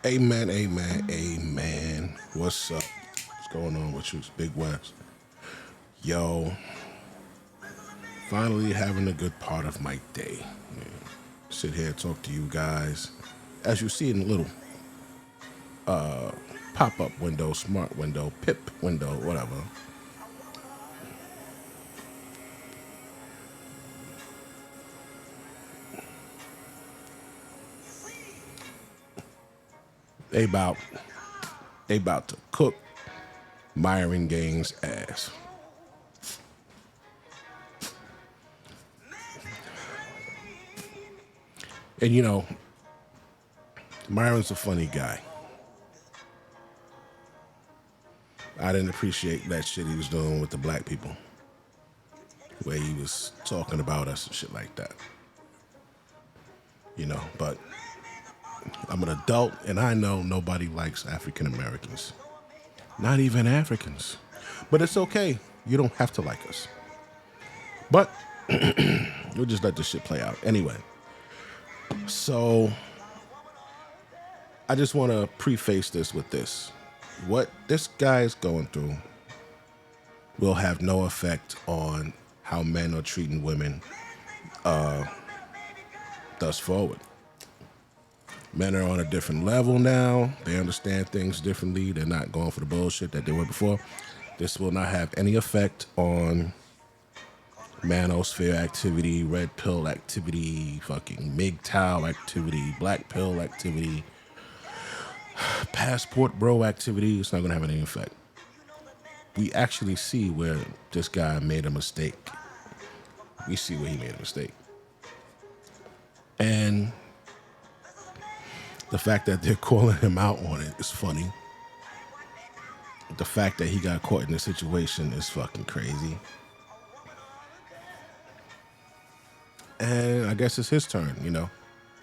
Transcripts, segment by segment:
Amen, amen, amen. What's up? What's going on with you? It's Big West. Yo, finally having a good part of my day. Yeah. Sit here and talk to you guys. As you see in the little pop-up window, smart window, pip window, whatever. They about to cook Myron Gang's ass. And you know, Myron's a funny guy. I didn't appreciate that shit he was doing with the black people, where he was talking about us and shit like that. You know, but I'm an adult and I know nobody likes African Americans. Not even Africans. But it's okay. You don't have to like us. But we'll just let this shit play out. Anyway. So I just want to preface this with this. What this guy is going through will have no effect on how men are treating women thus forward. Men are on a different level now. They understand things differently. They're not going for the bullshit that they were before. This will not have any effect on manosphere activity, red pill activity, fucking MGTOW activity, black pill activity, passport bro activity. It's not going to have any effect. We actually see where this guy made a mistake. We see where he made a mistake. And the fact that they're calling him out on it is funny. The fact that he got caught in this situation is fucking crazy. And I guess it's his turn, you know.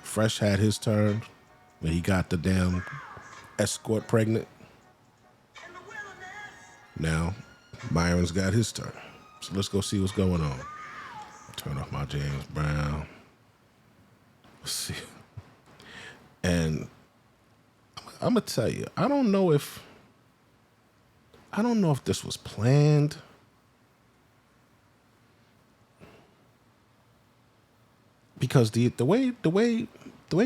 Fresh had his turn when he got the damn escort pregnant. Now, Myron's got his turn. So let's go see what's going on. Turn off my James Brown. Let's see. And I'm gonna tell you, I don't know if this was planned. Because the way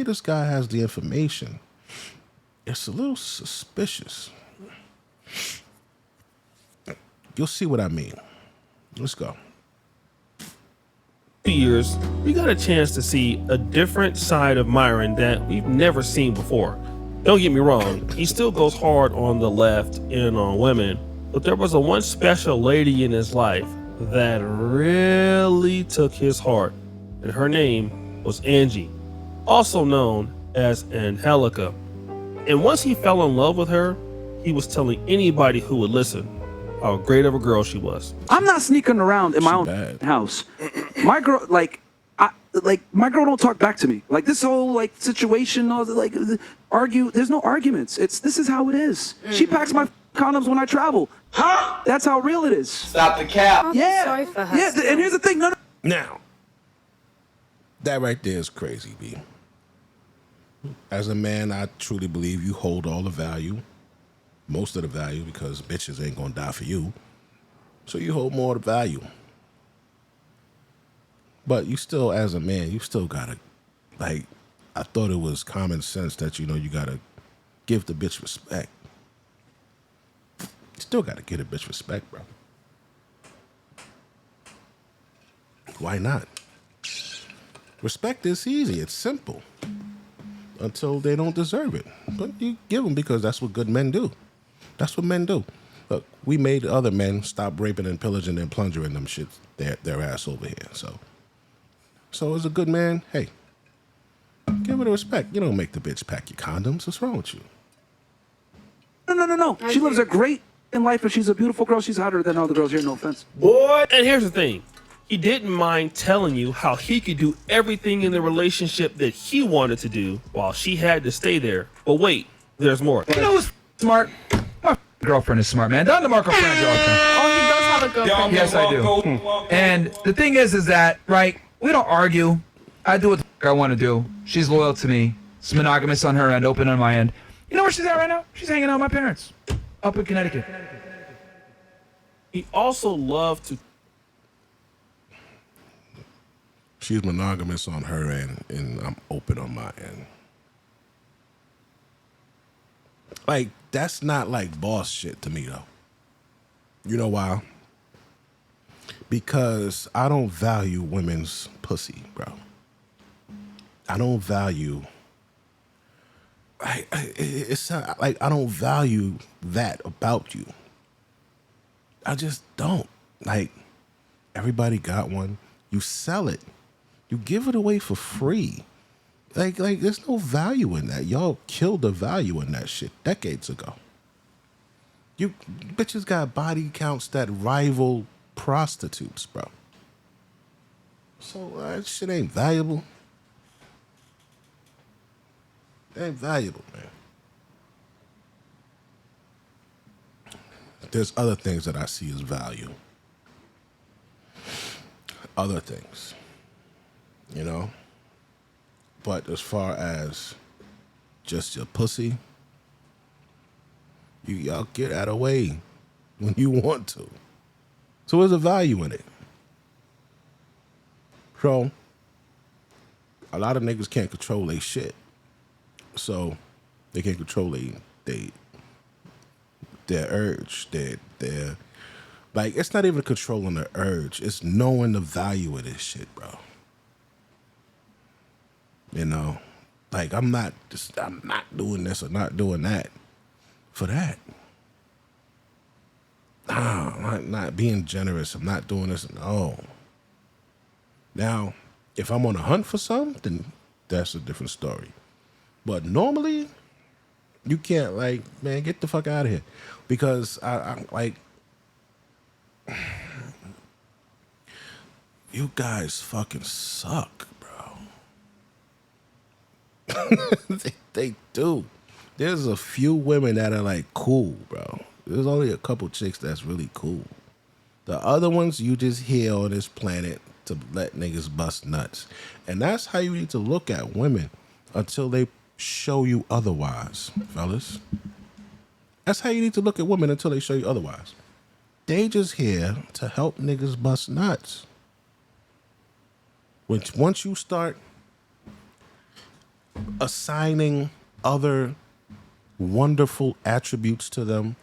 this guy has the information, it's a little suspicious. You'll see what I mean. Let's go. Years, we got a chance to see a different side of Myron that we've never seen before. Don't get me wrong, he still goes hard on the left and on women, but there was a one special lady in his life that really took his heart, and her name was Angie, also known as Angelica. And once he fell in love with her, he was telling anybody who would listen how great of a girl she was. I'm not sneaking around in my own house. My girl, my girl don't talk back to me. Like this whole situation, argue. There's no arguments. This is how it is. She packs my condoms when I travel. Huh? That's how real it is. Stop the cap. Yeah. Sorry for her. Yeah. And here's the thing. No. Now, that right there is crazy, B. As a man, I truly believe you hold all the value, most of the value, because bitches ain't gonna die for you. So you hold more of the value. But you still, as a man, you still gotta, I thought it was common sense that, you gotta give the bitch respect. You still gotta give a bitch respect, bro. Why not? Respect is easy. It's simple. Until they don't deserve it. But you give them because that's what good men do. That's what men do. Look, we made other men stop raping and pillaging and plundering them shit, their ass over here. So as a good man, hey, give it a respect. You don't make the bitch pack your condoms. What's wrong with you? No. She lives a great life and she's a beautiful girl. She's hotter than all the girls here, no offense. Boy, and here's the thing. He didn't mind telling you how he could do everything in the relationship that he wanted to do while she had to stay there. But wait, there's more. You know who's smart? My girlfriend is smart, man. Don DeMarco friend girlfriend. Oh, he does have a girlfriend. Yes, I do. And the thing is that, right, we don't argue. I do what the I want to do. She's loyal to me. It's monogamous on her end, open on my end. You know where she's at right now? She's hanging out with my parents up in Connecticut. He also loved to. She's monogamous on her end, and I'm open on my end. Like, that's not like boss shit to me, though. You know why? Because I don't value women's pussy, bro. I don't value. It's not, like, I don't value that about you. I just don't. Like, everybody got one. You sell it. You give it away for free. Like, there's no value in that. Y'all killed the value in that shit decades ago. You bitches got body counts that rival prostitutes, bro. So that shit ain't valuable. It ain't valuable, man. There's other things that I see as value. Other things. You know? But as far as just your pussy, y'all get out of the way when you want to. So there's a value in it. So a lot of niggas can't control their shit. So they can't control their urge. Their like, it's not even controlling the urge. It's knowing the value of this shit, bro. You know, like, I'm not doing this or not doing that for that. Nah, I'm not being generous. I'm not doing this. No. Now, if I'm on a hunt for something, then that's a different story. But normally, you can't, like, man, get the fuck out of here. Because I'm like, you guys fucking suck, bro. they do. There's a few women that are like cool, bro. There's only a couple chicks that's really cool. The other ones you just here on this planet to let niggas bust nuts. And that's how you need to look at women until they show you otherwise, fellas. That's how you need to look at women until they show you otherwise. They just here to help niggas bust nuts. Once you start assigning other wonderful attributes to them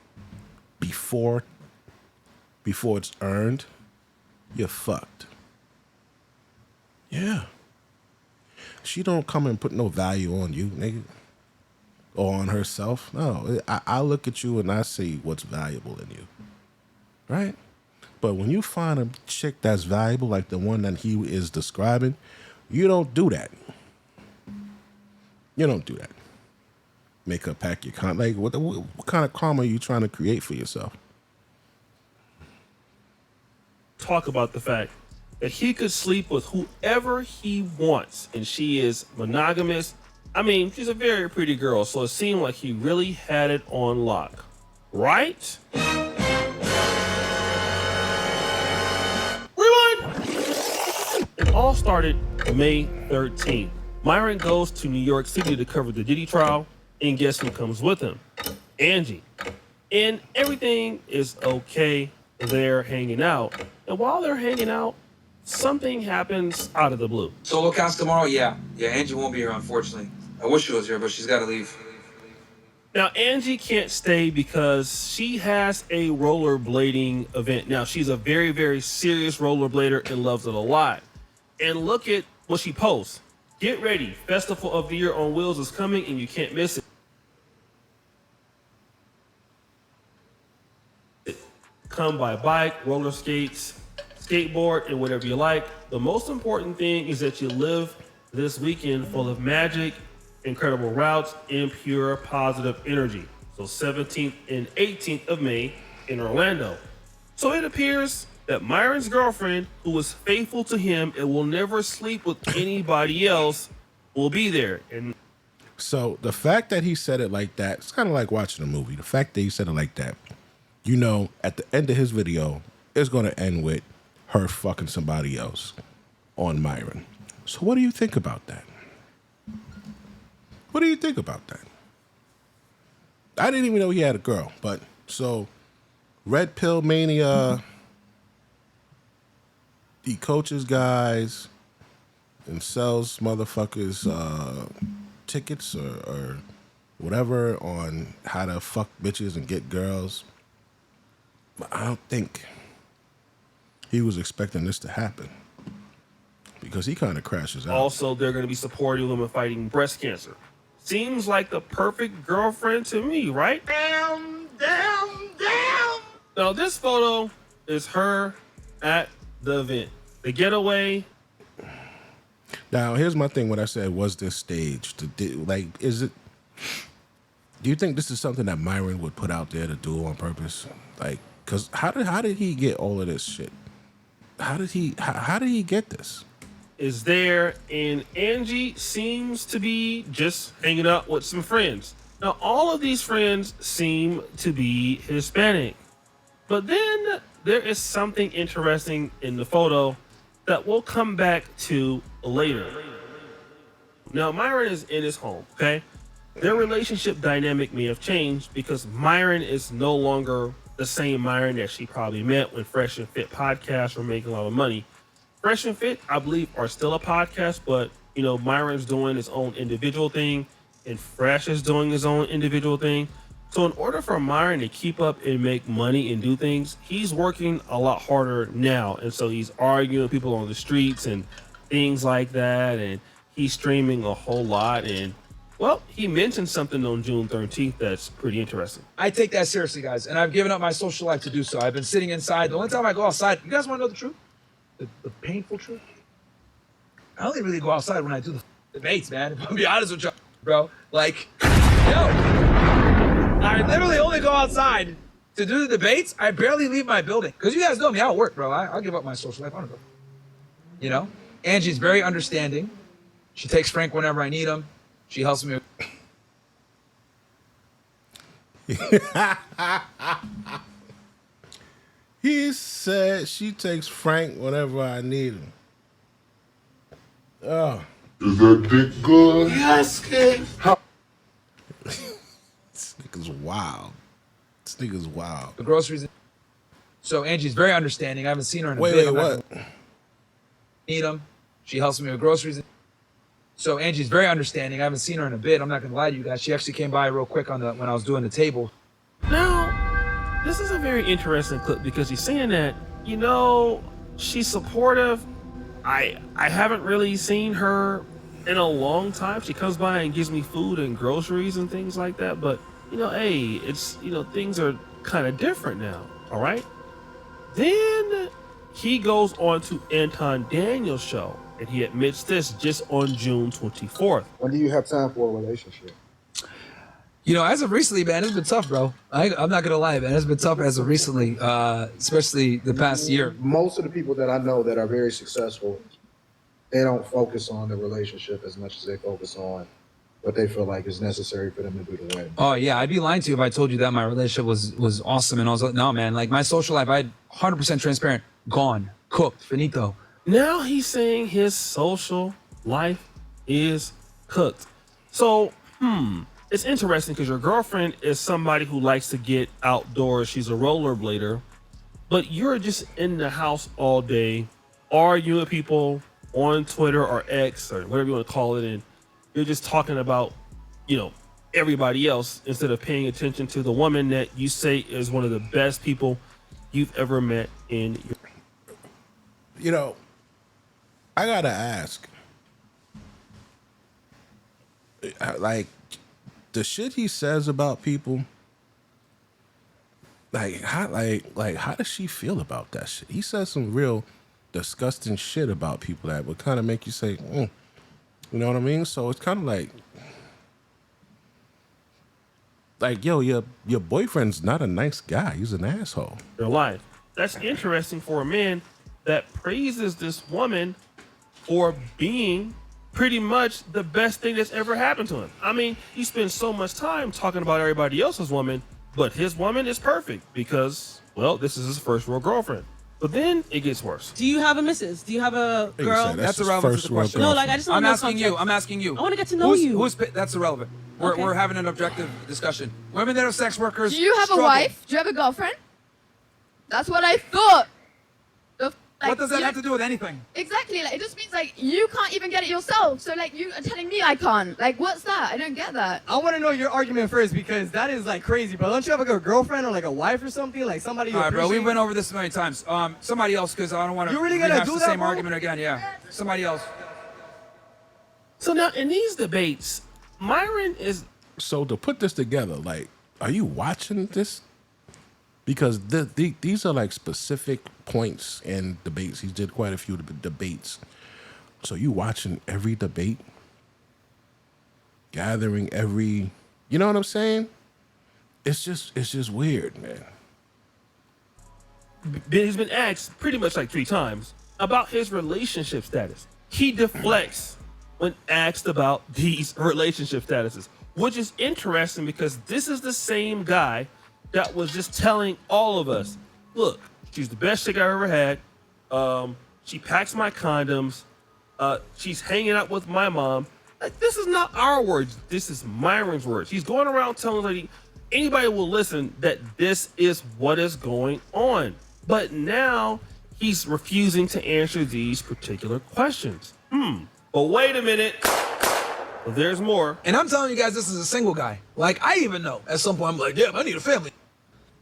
before it's earned, you're fucked. Yeah. She don't come and put no value on you, nigga. Or on herself. No. I look at you and I see what's valuable in you. Right? But when you find a chick that's valuable, like the one that he is describing, you don't do that. You don't do that. Make her pack your karma. Like, what kind of karma are you trying to create for yourself? Talk about the fact that he could sleep with whoever he wants, and she is monogamous. I mean, she's a very pretty girl, so it seemed like he really had it on lock. Right? Rewind! It all started May 13th. Myron goes to New York City to cover the Diddy trial, and guess who comes with him? Angie. And everything is okay. They're hanging out. And while they're hanging out, something happens out of the blue. Solo cast tomorrow? Yeah, Angie won't be here, unfortunately. I wish she was here, but she's got to leave. Now, Angie can't stay because she has a rollerblading event. Now, she's a very, very serious rollerblader and loves it a lot. And look at what she posts. Get ready. Festival of the Year on Wheels is coming and you can't miss it. Come by bike, roller skates, skateboard, and whatever you like. The most important thing is that you live this weekend full of magic, incredible routes, and pure positive energy. So 17th and 18th of May in Orlando. So it appears that Myron's girlfriend, who was faithful to him and will never sleep with anybody else, will be there. And so the fact that he said it like that, it's kind of like watching a movie. The fact that he said it like that, you know, at the end of his video, it's going to end with her fucking somebody else on Myron. So what do you think about that? What do you think about that? I didn't even know he had a girl. But so, Red Pill Mania, he coaches guys and sells motherfuckers tickets or whatever on how to fuck bitches and get girls. But I don't think he was expecting this to happen because he kind of crashes out. Also, they're going to be supporting women fighting breast cancer. Seems like the perfect girlfriend to me, right? Damn. Now, this photo is her at the event. The getaway. Now, here's my thing. What I said, was this staged? Like, is it? Do you think this is something that Myron would put out there to do on purpose? Like, cause how did he get all of this shit? How did he get this? Is there, and Angie seems to be just hanging out with some friends. Now, all of these friends seem to be Hispanic, but then there is something interesting in the photo that we'll come back to later. Now, Myron is in his home, okay? Their relationship dynamic may have changed because Myron is no longer the same Myron that she probably met when Fresh and Fit podcasts were making a lot of money. Fresh and Fit, I believe, are still a podcast, but, you know, Myron's doing his own individual thing and Fresh is doing his own individual thing. So in order for Myron to keep up and make money and do things, he's working a lot harder now. And so he's arguing with people on the streets and things like that. And he's streaming a whole lot. And, well, he mentioned something on June 13th that's pretty interesting. I take that seriously, guys, and I've given up my social life to do so. I've been sitting inside. The only time I go outside, you guys want to know the truth? The painful truth? I only really go outside when I do the debates, man. If I'm be honest with you, bro. Like, I literally only go outside to do the debates. I barely leave my building. Because you guys know me, I'll work, bro. I'll give up my social life. I don't go. You know? Angie's very understanding. She takes Frank whenever I need him. She helps me. He said she takes Frank whenever I need him. Oh. Is that dick good? Yes, kid. This nigga's wild. This nigga's wild. The groceries. So Angie's very understanding. I haven't seen her in a bit. Wait, what? Need them. She helps me with groceries. So Angie's very understanding. I haven't seen her in a bit. I'm not gonna lie to you guys. She actually came by real quick when I was doing the table. Now, this is a very interesting clip because he's saying that, you know, she's supportive. I haven't really seen her in a long time. She comes by and gives me food and groceries and things like that. But, you know, hey, it's, you know, things are kind of different now. All right. Then he goes on to Anton Daniels' show and he admits this just on June 24th. When do you have time for a relationship? You know, as of recently, man, it's been tough, bro. I'm not gonna lie, man. It's been tough as of recently, especially the past year. Most of the people that I know that are very successful, they don't focus on the relationship as much as they focus on what they feel like is necessary for them to do the wedding. Oh yeah, I'd be lying to you if I told you that my relationship was awesome and I was like, no, man. Like my social life, I had 100% transparent, gone, cooked, finito. Now he's saying his social life is cooked. So, it's interesting because your girlfriend is somebody who likes to get outdoors. She's a rollerblader, but you're just in the house all day, arguing with people on Twitter or X or whatever you want to call it, and you're just talking about, you know, everybody else instead of paying attention to the woman that you say is one of the best people you've ever met in your... You know, I gotta ask, like, the shit he says about people, how does she feel about that shit? He says some real disgusting shit about people that would kind of make you say, you know what I mean? So it's kind of like, yo, your boyfriend's not a nice guy. He's an asshole. Their life. That's interesting for a man that praises this woman for being pretty much the best thing that's ever happened to him. I mean, he spends so much time talking about everybody else's woman, but his woman is perfect because, well, this is his first real girlfriend. But then it gets worse. Do you have a missus? Do you have a Like I girl? said, That's his irrelevant to first the world question. No, girlfriend. like I just want I'm to know asking you. context. I'm asking you. I want to get to know you. That's irrelevant. Okay. We're having an objective discussion. Women that are sex workers. Do you have struggle. a wife? Do you have a girlfriend? That's what I thought. What does that have to do with anything? Exactly. Like it just means like you can't even get it yourself. So like you are telling me I can't. Like what's that? I don't get that. I want to know your argument first because that is like crazy, bro. Don't you have like a girlfriend or like a wife or something? Like somebody you All right, bro. We appreciate? went over this many times. Somebody else, because I don't want to You really gonna rehash do the that, same bro? argument again. Yeah. Somebody else. So now in these debates, Myron is So to put this together, like, are you watching this? Because these are like specific points and debates. He did quite a few debates. So you watching every debate, gathering every, you know what I'm saying? It's just weird, man. he's been asked pretty much like 3 times about his relationship status. He deflects when asked about these relationship statuses, which is interesting because this is the same guy that was just telling all of us, look, she's the best chick I ever had. She packs my condoms. She's hanging out with my mom. Like, this is not our words. This is Myron's words. He's going around telling anybody will listen that this is what is going on. But now he's refusing to answer these particular questions. But wait a minute. There's more. And I'm telling you guys, this is a single guy. Like, I even know at some point, I'm like, yeah, I need a family.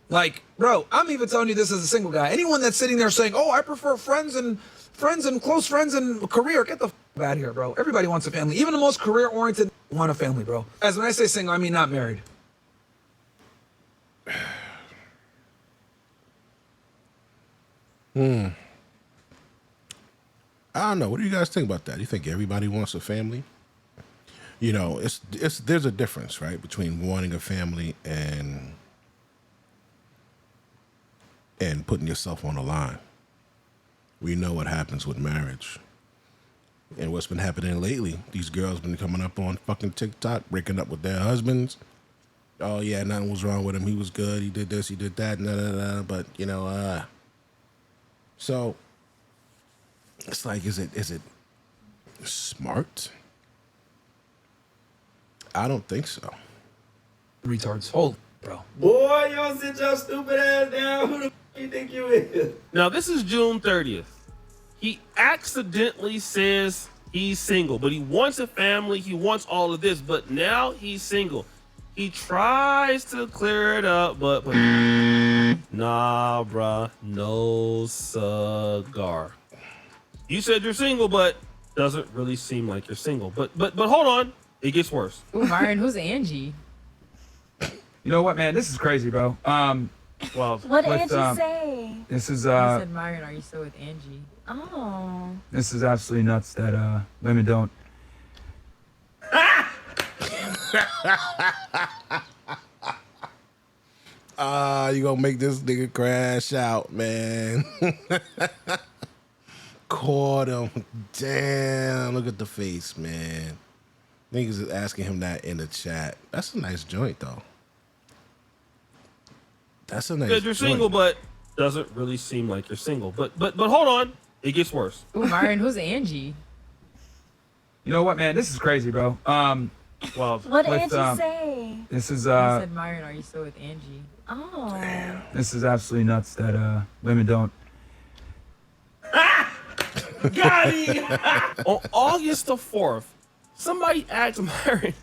Like, bro, I'm even telling you this as a single guy. Anyone that's sitting there saying, oh, I prefer friends and close friends and career, get the out of here, bro. Everybody wants a family. Even the most career-oriented want a family, bro. As when I say single, I mean not married. I don't know. What do you guys think about that? You think everybody wants a family? You know, there's a difference, right, between wanting a family and putting yourself on the line. We know what happens with marriage. And what's been happening lately, these girls been coming up on fucking TikTok, breaking up with their husbands. Oh yeah, nothing was wrong with him. He was good. He did this, he did that, but you know, so it's like, is it smart? I don't think so. Retards. Hold, bro. Boy, y'all sit your stupid ass down. Who the f you think you is? Now, this is June 30th. He accidentally says he's single, but he wants a family. He wants all of this, but now he's single. He tries to clear it up, but nah, bruh, no cigar. You said you're single, but doesn't really seem like you're single. But hold on, it gets worse. Ooh, Myron, who's Angie? You know what, man? This is crazy, bro. Well, What did Angie say? This is He said, Myron, are you still with Angie? Oh. this is absolutely nuts that women don't. You gonna make this nigga crash out, man. Caught him. Damn, look at the face, man. Niggas is asking him that in the chat. That's a nice joint, though. That's a nice Because you're single, but doesn't really seem like you're single. But hold on, it gets worse. Ooh, Myron, who's Angie? You know what, man? This is crazy, bro. Well, What did With, Angie say? this is He said, Myron, are you still with Angie? Oh. this is absolutely nuts that women don't. Got him! On August the 4th, somebody asked Myron,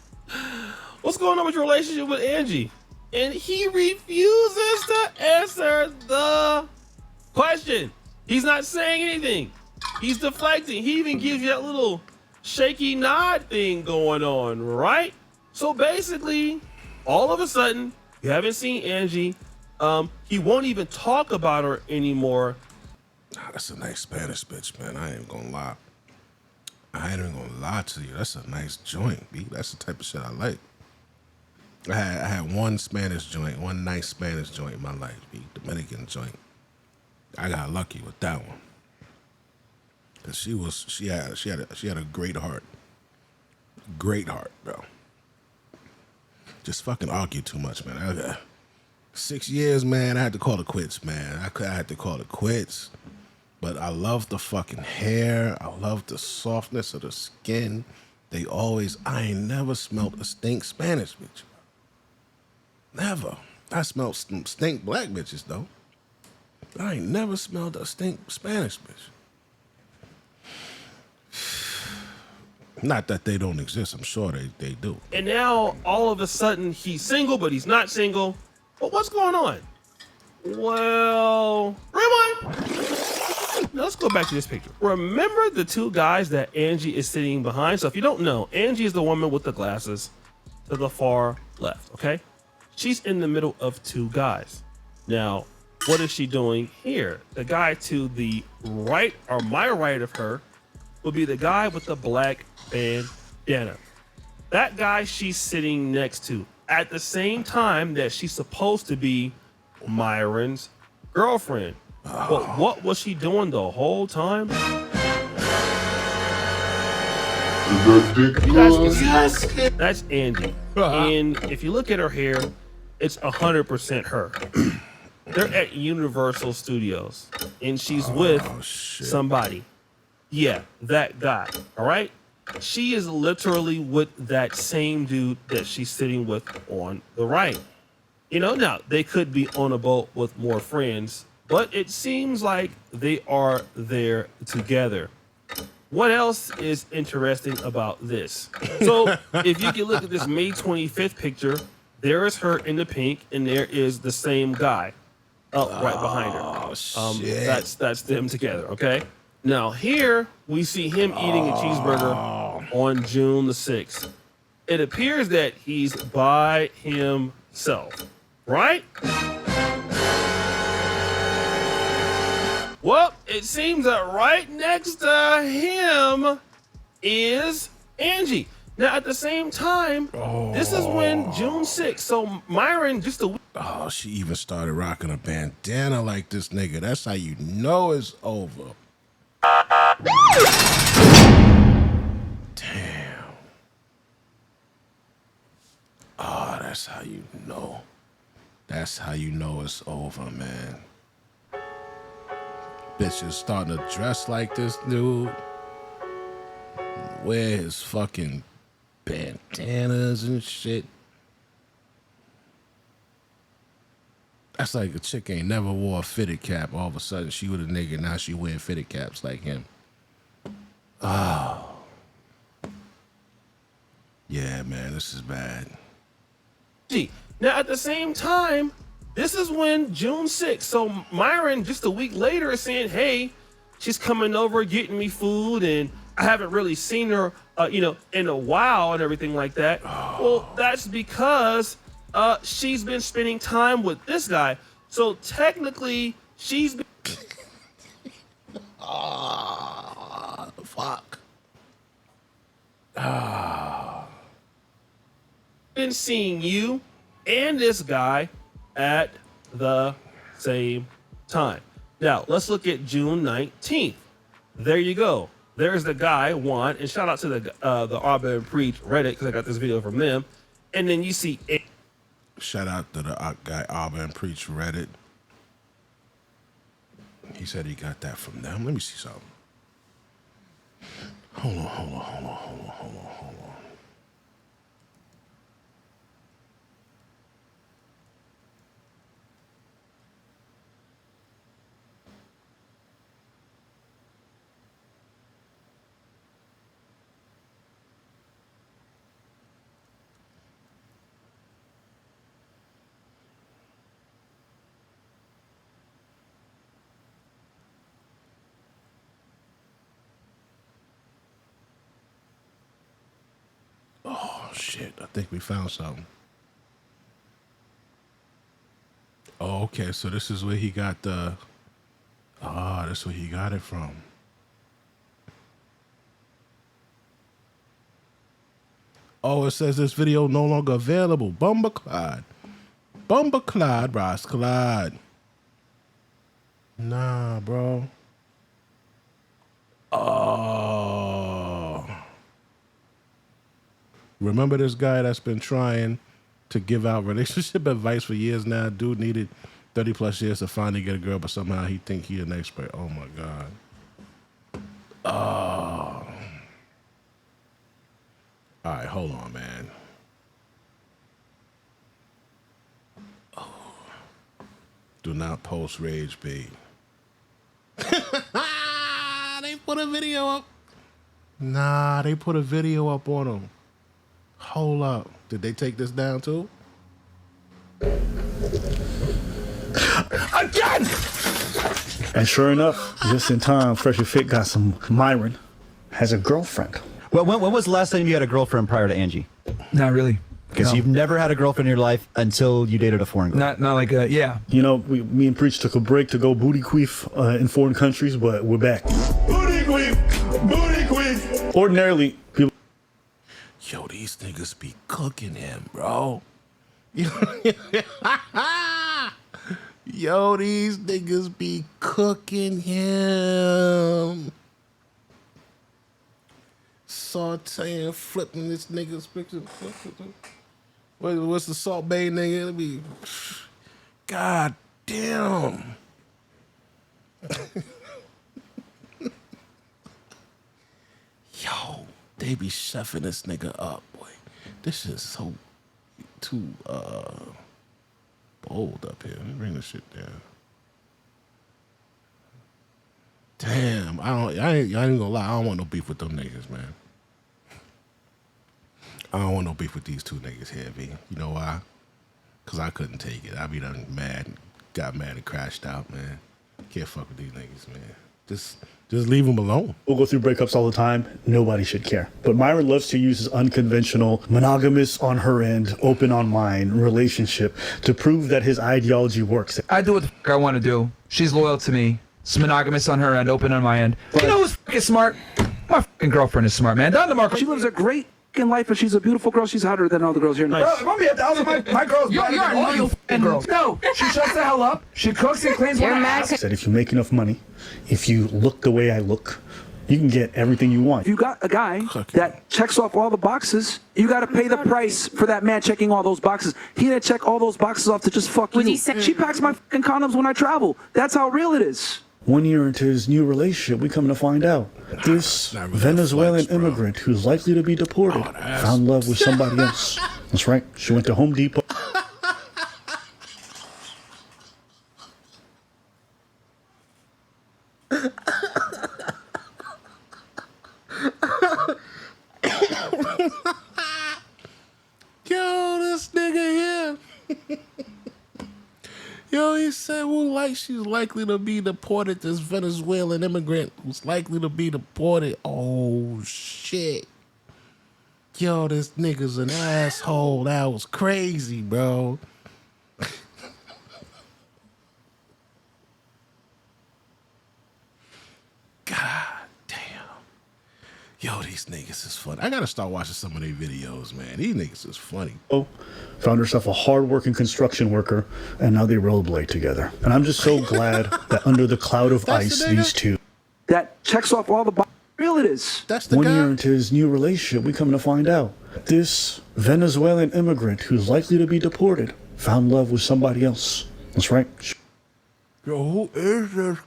what's going on with your relationship with Angie? And he refuses to answer the question. He's not saying anything. He's deflecting. He even gives you that little shaky nod thing going on, right? So basically, all of a sudden, you haven't seen Angie. He won't even talk about her anymore. That's a nice Spanish bitch, man. I ain't gonna lie. I ain't even gonna lie to you. That's a nice joint, B. That's the type of shit I like. I had one Spanish joint, one nice Spanish joint in my life, B. Dominican joint. I got lucky with that one. Cause she had a great heart. Great heart, bro. Just fucking argue too much, man. 6 years, man. I had to call it quits, man. I had to call it quits. But I love the fucking hair. I love the softness of the skin. I ain't never smelled a stink Spanish bitch. Never. I smelled some stink black bitches, though. I ain't never smelled a stink Spanish bitch. Not that they don't exist. I'm sure they do. And now, all of a sudden, he's single, but he's not single. But what's going on? Well, rewind. Now let's go back to this picture. Remember the two guys that Angie is sitting behind? So if you don't know, Angie is the woman with the glasses to the far left, okay? She's in the middle of two guys. Now, what is she doing here? The guy to the right, or my right of her, will be the guy with the black bandana. That guy she's sitting next to at the same time that she's supposed to be Myron's girlfriend. But what was she doing the whole time? You guys can see this. That's Angie. And if you look at her hair, it's 100% her. They're at Universal Studios, and she's with somebody. Yeah, that guy. All right? She is literally with that same dude that she's sitting with on the right. You know, now they could be on a boat with more friends, but it seems like they are there together. What else is interesting about this? So if you can look at this May 25th picture, there is her in the pink, and there is the same guy up right behind her. That's them together, okay? Now here we see him eating a cheeseburger on June the 6th. It appears that he's by himself, right? Well, it seems that right next to him is Angie. Now, at the same time, this is when June 6th. So Myron just a week. Oh, she even started rocking a bandana like this nigga. That's how you know it's over. Damn. Oh, that's how you know. That's how you know it's over, man. Bitch is starting to dress like this dude. Wear his fucking bandanas and shit. That's like a chick ain't never wore a fitted cap. All of a sudden, she was a nigga. Now she wearing fitted caps like him. Oh. Yeah, man, this is bad. Now, at the same time, this is when June 6th. So Myron, just a week later, is saying, hey, she's coming over, getting me food, and I haven't really seen her, in a while and everything like that. Well, that's because she's been spending time with this guy. So technically, she's been... Fuck. Been seeing you and this guy at the same time. Now, let's look at June 19th. There you go. There's the guy, Juan, and shout out to the Auburn Preach Reddit, because I got this video from them. And then you see... Shout out to the guy Auburn Preach Reddit. He said he got that from them. Let me see something. Hold on. Oh, shit. I think we found something. Oh, okay. So this is where he got the... that's where he got it from. Oh, it says this video no longer available. Bumberclad, Ross Clyde. Nah, bro. Oh. Remember this guy that's been trying to give out relationship advice for years now. Dude needed 30 plus years to finally get a girl, but somehow he think he an expert. Oh my God. Oh. All right, hold on, man. Oh. Do not post rage bait. They put a video up. Nah, they put a video up on him. Hold up. Did they take this down too? Again! And sure enough, just in time, Fresh and Fit got some Myron has a girlfriend. Well, when was the last time you had a girlfriend prior to Angie? Not really. Because you've never had a girlfriend in your life until you dated a foreign girl. Not like yeah. You know, me and Preach took a break to go booty queef in foreign countries, but we're back. Booty queef! Booty queef! Ordinarily, people... Yo, these niggas be cooking him, bro. Yo, these niggas be cooking him. Sauteing, flipping this nigga's picture. What's the Salt Bay nigga? It'll be, God damn. Yo, they be chefing this nigga up, boy. This is so too bold up here. Let me bring this shit down. Damn, I ain't gonna lie. I don't want no beef with them niggas, man. I don't want no beef with these two niggas here, V. You know why? Because I couldn't take it. I be done mad, got mad and crashed out, man. Can't fuck with these niggas, man. Just leave them alone. We'll go through breakups all the time. Nobody should care. But Myron loves to use his unconventional, monogamous on her end, open on mine relationship to prove that his ideology works. I do what the fuck I want to do. She's loyal to me. It's monogamous on her end, open on my end. You know who's fucking smart? My fucking girlfriend is smart, man. Don DeMarco. She lives a great fucking life, and she's a beautiful girl. She's hotter than all the girls here. Bro, if I'm 1,000, my girl's better than all you fucking girls. No, she shuts the hell up. She cooks and cleans when I ask. Said if you make enough money, if you look the way I look, you can get everything you want. If you got a guy that checks off all the boxes, you got to pay the price for that man checking all those boxes. He didn't check all those boxes off to just fuck you. She packs my fucking condoms when I travel. That's how real it is. 1 year into his new relationship, we come to find out this Venezuelan immigrant who's likely to be deported found love with somebody else. That's right. She went to Home Depot. Yo, this nigga here. Yo, he said, she's likely to be deported, this Venezuelan immigrant who's likely to be deported. Oh, shit. Yo, this nigga's an asshole. That was crazy, bro. God damn. Yo, these niggas is funny. I gotta start watching some of their videos, man. These niggas is funny. Found herself a hard-working construction worker, and now they rollerblade together. And I'm just so glad that under the cloud of ice, these two... That checks off all the boxes. Real it is. That's the 1 guy. year into his new relationship, we come to find out this Venezuelan immigrant who's likely to be deported found love with somebody else. That's right. Yo, who is this?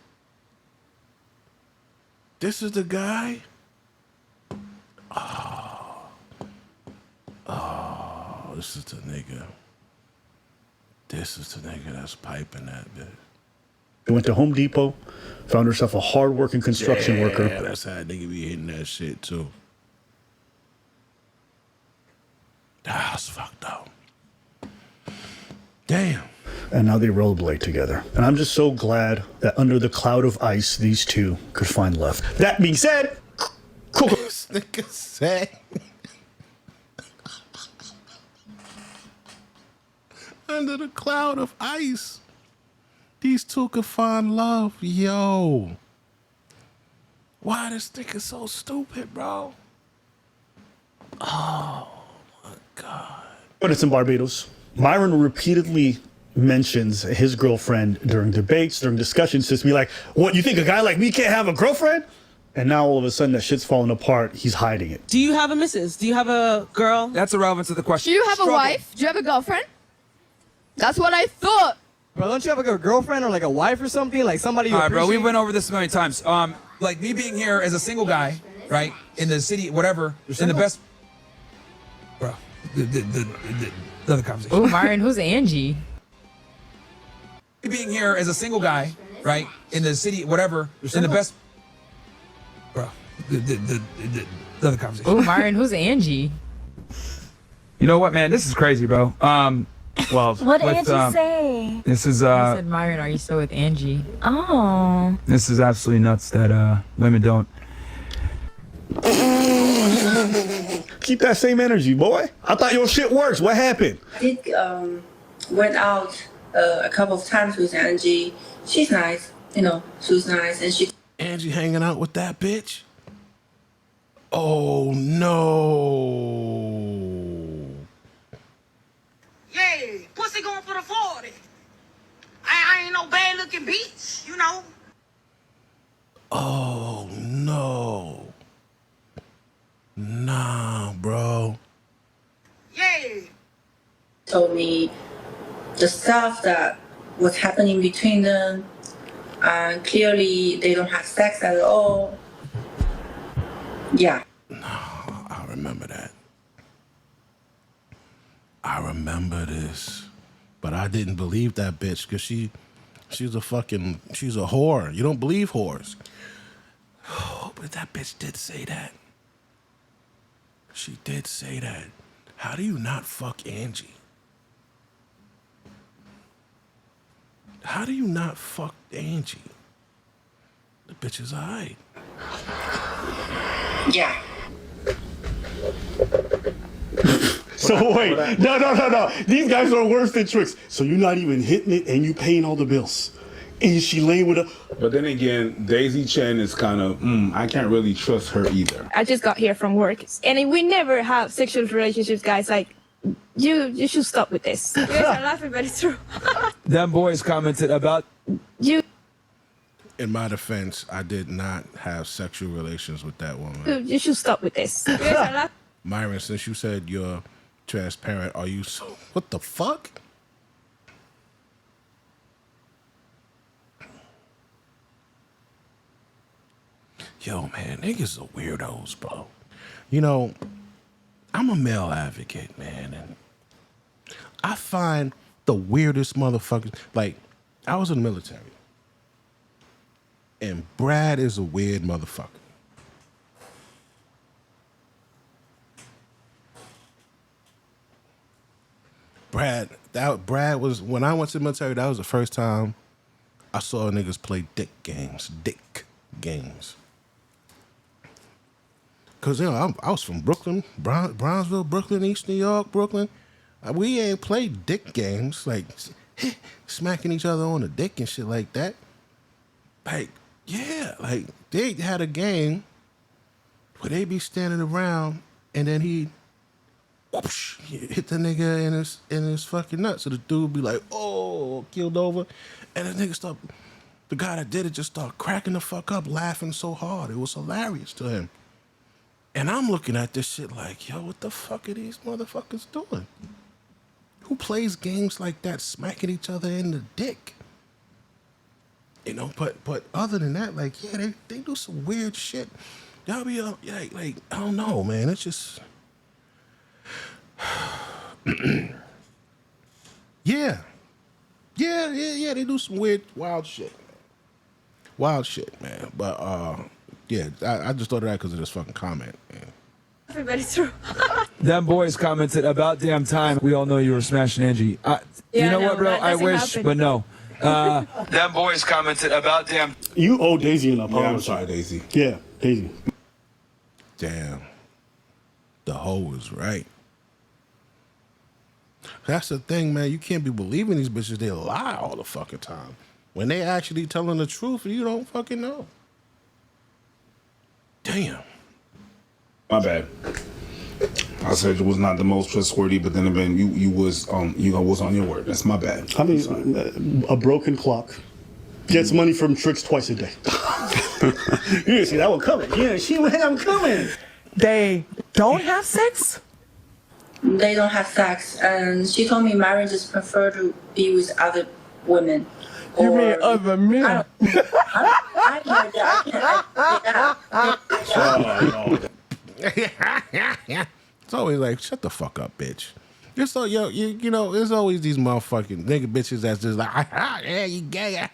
This is the guy? Oh, this is the nigga. This is the nigga that's piping that bitch. She went to Home Depot, found herself a hard-working construction worker. Yeah, that's how nigga be hitting that shit, too. That's fucked up. Damn. And now they rollerblade together. And I'm just so glad that under the cloud of ice, these two could find love. That being said, cool. This nigga said. Under the cloud of ice, these two could find love. Yo. Why this nigga so stupid, bro? Oh, my God. But it's in Barbados. Myron repeatedly mentions his girlfriend during debates, during discussions, just be like, what, you think a guy like me can't have a girlfriend? And now all of a sudden that shit's falling apart. He's hiding it. Do you have a missus? Do you have a girl? That's irrelevant to the question. Do you have a wife? Do you have a girlfriend? That's what I thought. Bro, don't you have like a girlfriend or like a wife or something? Like somebody you All right, bro, we appreciate? went over this a million times. Like me being here as a single guy, right, in the city, whatever, in the best. Bro, the other conversation. Oh, Myron, who's Angie? Me being here as a single guy, right, in the city, whatever, in the best. Bro, the other conversation. Oh, Myron, who's Angie? You know what, man? This is crazy, bro. Well, What did Angie say? this is I said, Myron, are you still with Angie? Oh. this is absolutely nuts that women don't. Keep that same energy, boy. I thought your shit works. What happened? I did went out a couple of times with Angie. She's nice, you know. She was nice, and she. Angie hanging out with that bitch? Oh no. Yeah, pussy going for the 40. I ain't no bad looking bitch, you know. Oh no. Nah, bro. Yeah. Told me the stuff that was happening between them. Clearly, they don't have sex at all. Yeah. I remember that. I remember this. But I didn't believe that bitch because she's a whore. You don't believe whores. Oh, but that bitch did say that. She did say that. How do you not fuck Angie? How do you not fuck Angie? The bitch is alright. Yeah. So wait, no. These guys are worse than tricks. So you're not even hitting it and you paying all the bills. And she laying with a... But then again, Daisy Chen is kind of, I can't really trust her either. I just got here from work, and we never have sexual relationships, guys. Like, you should stop with this. You guys are laughing, but it's true. Them boys commented about You In my defense, I did not have sexual relations with that woman. you should stop with this. You guys are laughing. Myron, since you said you're transparent, are you so... What the fuck? Yo, man, niggas are weirdos, bro. You know, I'm a male advocate, man, and I find the weirdest motherfuckers... Like, I was in the military, and Brad is a weird motherfucker. Brad was, when I went to the military, that was the first time I saw niggas play dick games. Cause, you know, I was from Brooklyn, Brownsville, Brooklyn, East New York, Brooklyn. We ain't played dick games, like smacking each other on the dick and shit like that. Like, yeah, like they had a game where they be standing around and then he whoosh, hit the nigga in his fucking nuts. So the dude be like, oh, killed over. And the guy that did it just started cracking the fuck up, laughing so hard. It was hilarious to him. And I'm looking at this shit like, yo, what the fuck are these motherfuckers doing? Who plays games like that, smacking each other in the dick? You know, but other than that, like, yeah, they do some weird shit. Y'all be like, I don't know, man. It's just... Yeah, they do some weird, wild shit. Man. But, yeah, I just thought of that because of this fucking comment, man. But it's true. them boys commented about damn time. We all know you were smashing Angie. You know what, bro? I wish, but no. Them boys commented about damn. You owe Daisy an apology. Yeah, I'm sorry, Daisy. Yeah, Daisy. Damn. The hoe was right. That's the thing, man. You can't be believing these bitches. They lie all the fucking time. When they actually telling the truth, you don't fucking know. Damn. My bad. I said it was not the most trustworthy, but then again, you was on your word. That's my bad. I mean, a broken clock Gets money from tricks twice a day. You didn't see that one coming. Yeah, she didn't have coming. They don't have sex? They don't have sex, and she told me Myron just prefer to be with other women. You mean other men? I have no idea. I can't. It's always like, shut the fuck up, bitch. You're so you know, there's always these motherfucking nigga bitches that's just like, yeah, you gay.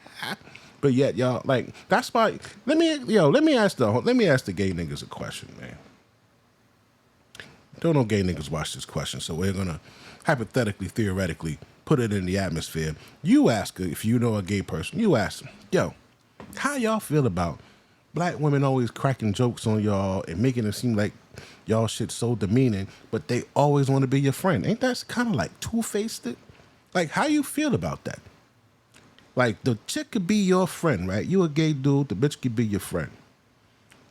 But yet, y'all, like, that's why. Let me ask the gay niggas a question, man. Don't no gay niggas watch this question, so we're gonna hypothetically, theoretically, put it in the atmosphere. You ask her, if you know a gay person, you ask them, yo, how y'all feel about black women always cracking jokes on y'all and making it seem like y'all shit so demeaning, but they always want to be your friend? Ain't that kind of like two-faced? Like, how you feel about that? Like, the chick could be your friend, right? You a gay dude, the bitch could be your friend.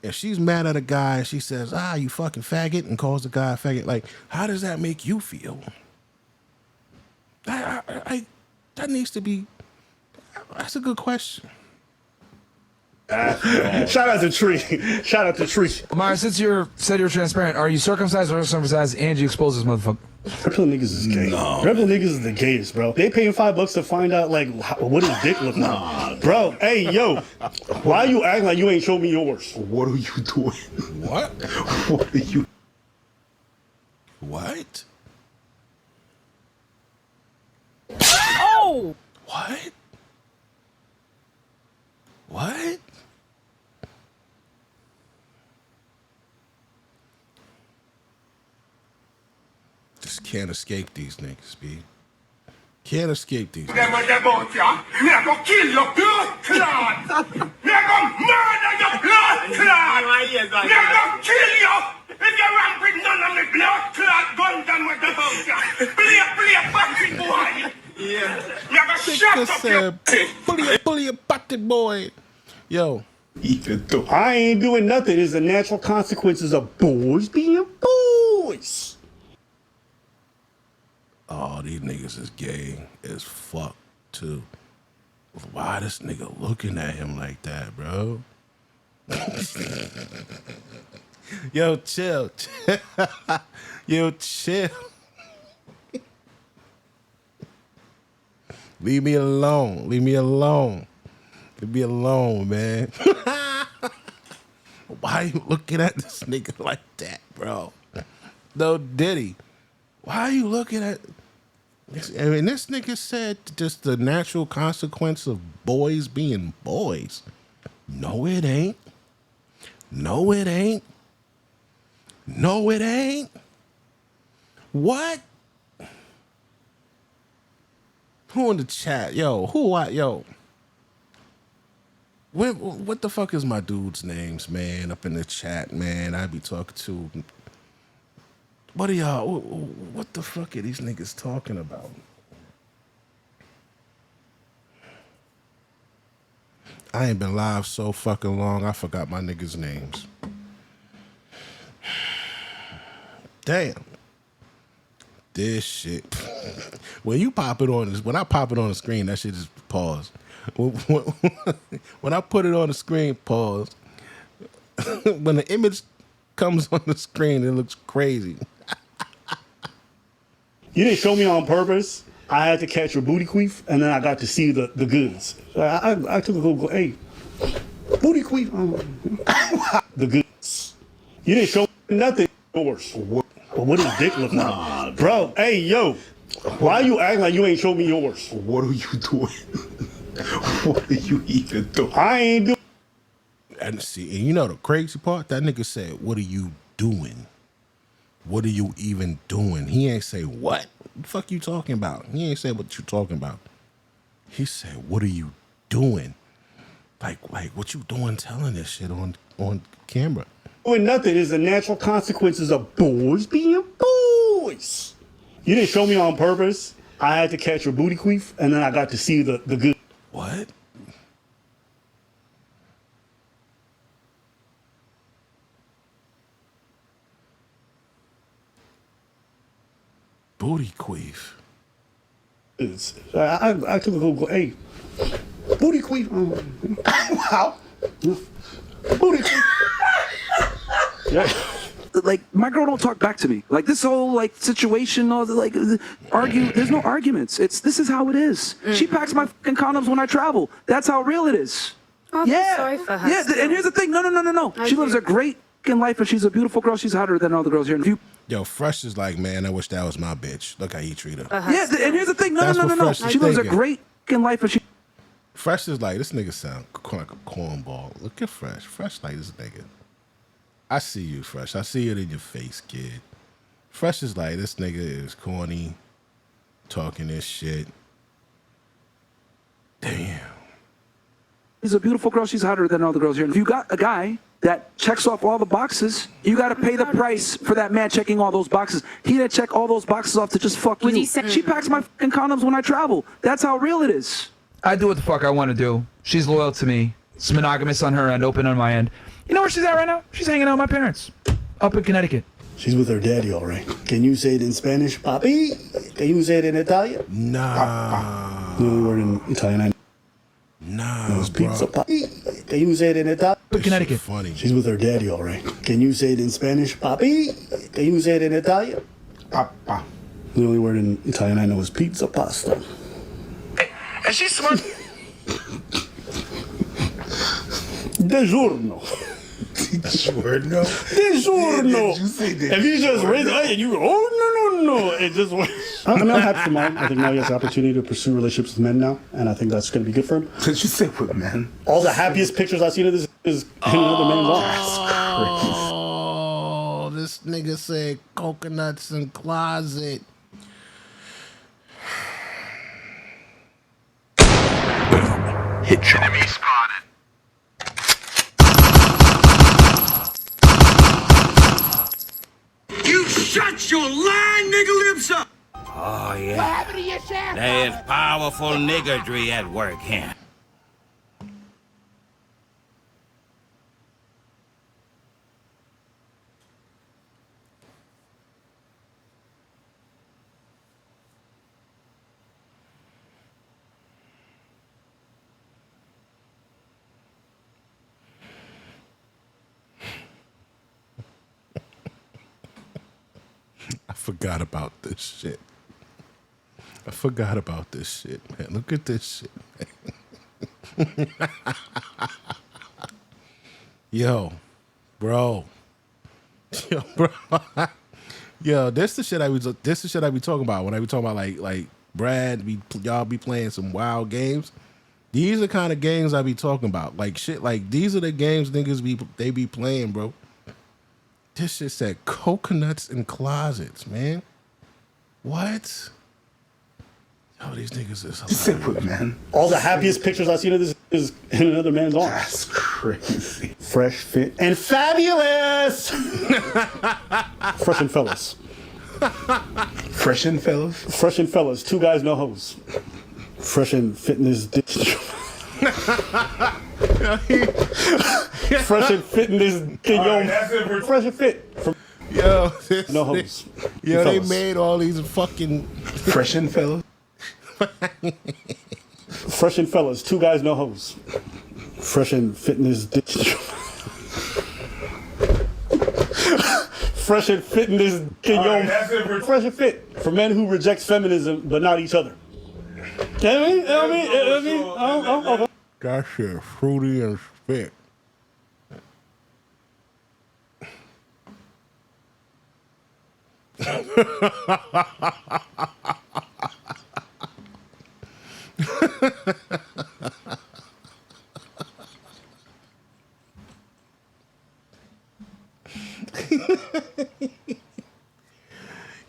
If she's mad at a guy and she says, you fucking faggot, and calls the guy a faggot, like, how does that make you feel? That needs to be, that's a good question. Shout out to Tree. Shout out to Tree. Myron, since you said you're transparent, are you circumcised or uncircumcised? Angie exposes motherfucker. Rebel niggas is gay. No. Rebel niggas is the gayest, bro. They paying $5 to find out, like, what his dick look like. Bro, hey, yo, why you acting like you ain't showed me yours? What are you doing? What? What are you? What? Oh! What? What? Just can't escape these niggas, B. Can't escape these niggas. Me a go kill your blood clot. Me a go murder your blood clot. Me a go kill you if you ramp with none of me blood clot guns and with the boat ya. Play fucking boy. Yeah. Me a go shut up your bully a butted boy. Yo. I ain't doing nothing. It's the natural consequences of boys being boys. Oh, these niggas is gay as fuck, too. Why this nigga looking at him like that, bro? Yo, chill. Yo, chill. Leave me alone. Leave me alone. Leave me alone, man. Why you looking at this nigga like that, bro? No Diddy. Why are you looking at... I mean, this nigga said just the natural consequence of boys being boys. No, it ain't. No, it ain't. No, it ain't. What? Who in the chat? Yo, yo. What the fuck is my dude's names, man, up in the chat, man? I be talking to... What are y'all? What the fuck are these niggas talking about? I ain't been live so fucking long, I forgot my niggas' names. Damn. This shit. When I pop it on the screen, that shit just pause. When I put it on the screen, pause. When the image comes on the screen, it looks crazy. You didn't show me on purpose. I had to catch your booty queef, and then I got to see the goods. I took a little, hey, booty queef, the goods. You didn't show me nothing. Yours. What does dick look like? Bro, hey, yo, why you acting like you ain't showed me yours? What are you doing? What are you even doing? I ain't doing. And see, and you know the crazy part? That nigga said, "What are you doing? What are you even doing?" He ain't say, "What the fuck you talking about?" He ain't say what you talking about. He said, "What are you doing?" Like what you doing telling this shit on camera? Doing nothing is the natural consequences of boys being boys. You didn't show me on purpose. I had to catch your booty queef, and then I got to see the good. What? Booty queef. I took a little, hey, Booty queef. Wow. Booty queef. Yeah. Like my girl don't talk back to me. Like this whole like situation, all the, like argue. There's no arguments. This is how it is. She packs my fucking condoms when I travel. That's how real it is. Yeah. Sorry for her. Yeah. And here's the thing. No. She lives a great fucking life, and she's a beautiful girl. She's hotter than all the girls here. And if you Yo, Fresh is like, man, I wish that was my bitch. Look how he treat her. yeah. And here's the thing. No. Fresh is She lives a thinking. great fucking life, and she. Fresh is like, this nigga sound like a cornball. Look at Fresh. Fresh like this nigga. I see you, Fresh. I see it in your face, kid. Fresh is like, this nigga is corny, talking this shit. Damn. She's a beautiful girl. She's hotter than all the girls here. And if you got a guy that checks off all the boxes, you got to pay the price for that man checking all those boxes. He didn't check all those boxes off to just fuck you. She packs my fucking condoms when I travel. That's how real it is. I do what the fuck I want to do. She's loyal to me. It's monogamous on her end, open on my end. You know where she's at right now? She's hanging out with my parents up in Connecticut. She's with her daddy, all right. Can you say it in Spanish, papi? Can you say it in Italian? Nah. The only word in Italian I know. Nah, is pizza, papi. Can you say it in Italian? Connecticut. Funny. She's with her daddy, all right. Can you say it in Spanish, papi? Can you say it in Italian? Papa. The only word in Italian I know is pizza, pasta. And she's smart. Degiorno. Degiorno? Degiorno. Did you say If you just raise it and you go, oh, no. It just went. I'm happy for mine. I think now he has the opportunity to pursue relationships with men now, and I think that's going to be good for him. Did you say with men? All the happiest pictures I've seen of this is in another man's arms. Oh, this nigga said coconuts in closet. Hit shot. Enemy spotted. You shut your lying nigga lips up. Oh, yeah. There's powerful niggardry at work here. I forgot about this shit. Man. Look at this shit, man. Yo, bro. Yo, this the shit I be talking about when I be talking about like Brad, y'all be playing some wild games. These are the kind of games I be talking about. Like shit, like these are the games niggas be playing, bro. This shit said coconuts in closets, man. What? Yo, these niggas is hilarious. Say with men. All the happiest pictures I've seen of this is in another man's arms. That's crazy. Fresh, fit, and fabulous. Fresh and fellas. Fresh and fellas? Fresh and fellas. 2 guys, no hoes. Fresh and fitness. Fresh and fitness. Fresh and fit. Yo, no hoes. Yo, they made all these fucking Fresh and fellas? Fresh and fellas. 2 guys, no hoes. Fresh and fitness. Fresh and fitness. Fresh and fit. For men who reject feminism but not each other. Okay. That shit fruity and spit.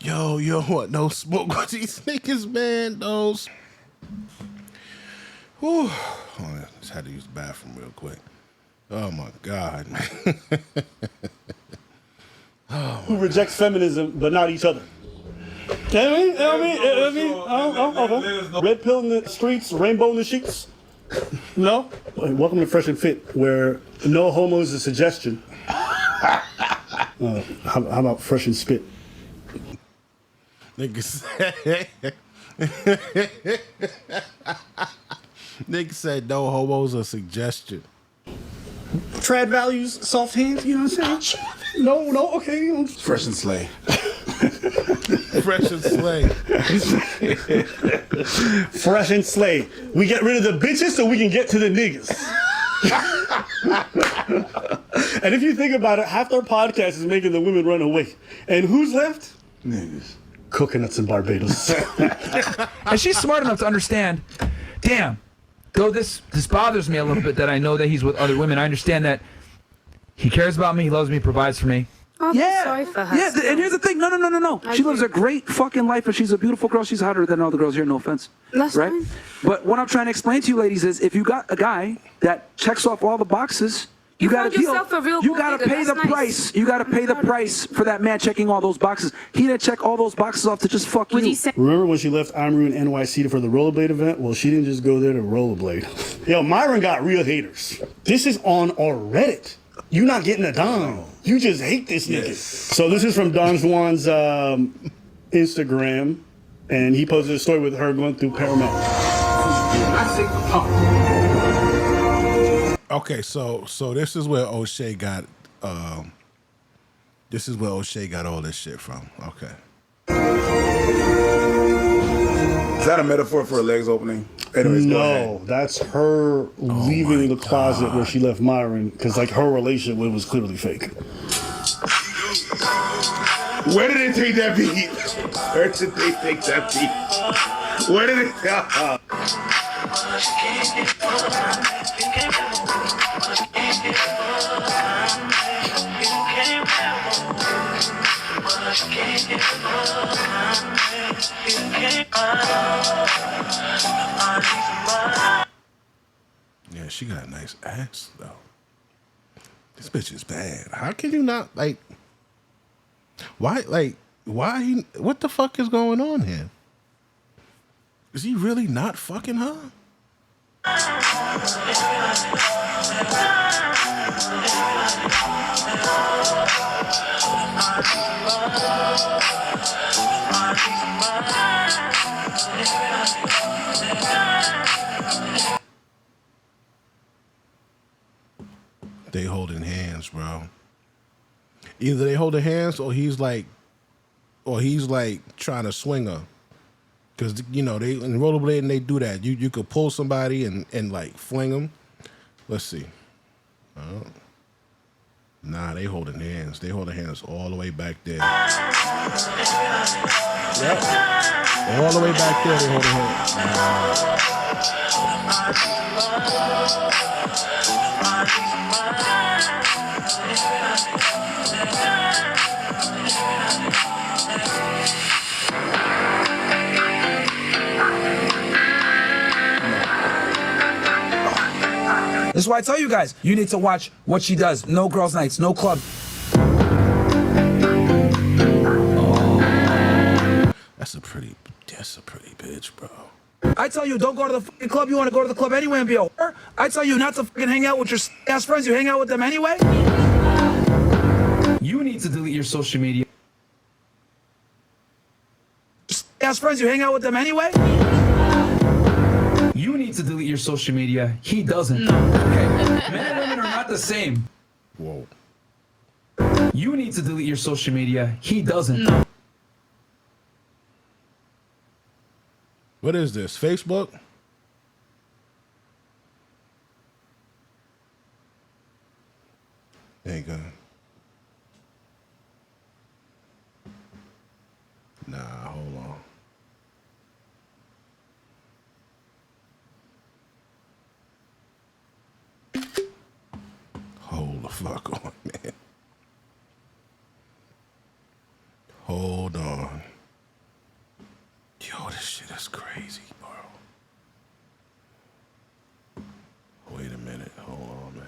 Yo, what? No smoke with these niggas, man. Those. Whew. Oh, I just had to use the bathroom real quick. Oh my God, man. Who rejects feminism but not each other. Okay. Red pill in the streets, rainbow in the sheets. No? Welcome to Fresh and Fit, where no homo is a suggestion. How about Fresh and Spit? Niggas. Nick said no homos a suggestion. Trad values, soft hands, you know what I'm saying? No, okay. Fresh and slay. Fresh and slay. Fresh and slay. We get rid of the bitches so we can get to the niggas. And if you think about it, half our podcast is making the women run away. And who's left? Niggas. Coconuts in Barbados. And she's smart enough to understand, damn, though this bothers me a little bit that I know that he's with other women, I understand that he cares about me, he loves me, provides for me. Oh, sorry for her. Yeah, and here's the thing. No. She lives a great fucking life, and she's a beautiful girl. She's hotter than all the girls here, no offense. That's right? fine. But what I'm trying to explain to you ladies is if you got a guy that checks off all the boxes, you gotta found yourself a real you gold gotta digger. pay the That's nice. price. You gotta pay the price for that man checking all those boxes. He didn't check all those boxes off to just fuck you. Remember when she left Amaru in NYC for the rollerblade event? Well, she didn't just go there to rollerblade. Yo, Myron got real haters. This is on our Reddit. You not getting a dime. You just hate this nigga. So this is from Don Juan's Instagram, and he posted a story with her going through Paramount. Okay, so this is where O'Shea got all this shit from. Okay. Is that a metaphor for a legs opening? Anyways, go ahead. No, that's her leaving the closet where she left Myron because like her relationship was clearly fake. Where did they take that beat? Where did they take that beat? Where did it go? Yeah, she got a nice ass though. This bitch is bad. How can you not like? Why he? What the fuck is going on here? Is he really not fucking her? They holding hands, bro. Either they holding hands or he's like trying to swing her. Cause you know they in rollerblading they do that. You could pull somebody and like fling them. Let's see. Nah, they holding hands. They holding hands all the way back there. Yep. All the way back there they holding hands. This is why I tell you guys, you need to watch what she does. No girls' nights, no club. That's a pretty bitch, bro. I tell you, don't go to the fucking club. You want to go to the club anyway and be a whore. I tell you not to fucking hang out with your ass friends. You hang out with them anyway. You need to delete your social media. Ass friends, you hang out with them anyway. You need to delete your social media. He doesn't. No. Okay. Men and women are not the same. Whoa. You need to delete your social media. He doesn't. No. What is this? Facebook? Ain't good. Nah, hold on. Hold the fuck on, man. Hold on. Yo, this shit is crazy, bro. Wait a minute. Hold on, man.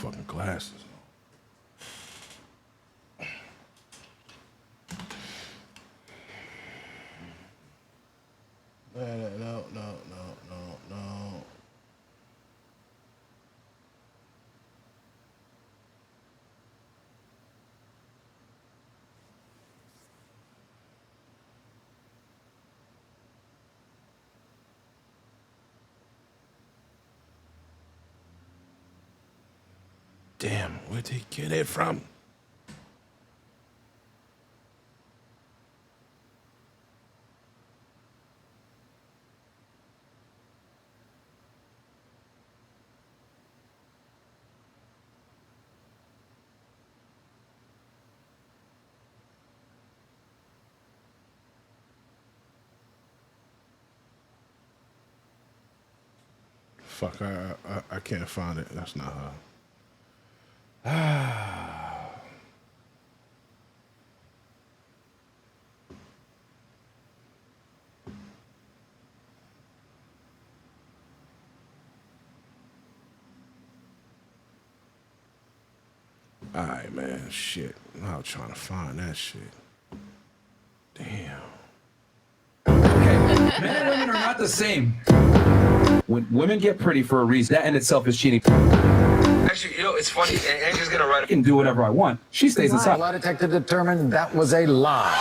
fucking glasses. No. Damn, where'd they get it from? Fuck, I can't find it. That's not her. Alright, man, shit. I was trying to find that shit. Damn. Men and women are not the same. When women get pretty for a reason, that in itself is cheating. Actually, you know, it's funny. Angie's gonna write. I can do whatever I want. She stays inside. Lie detector determined that was a lie.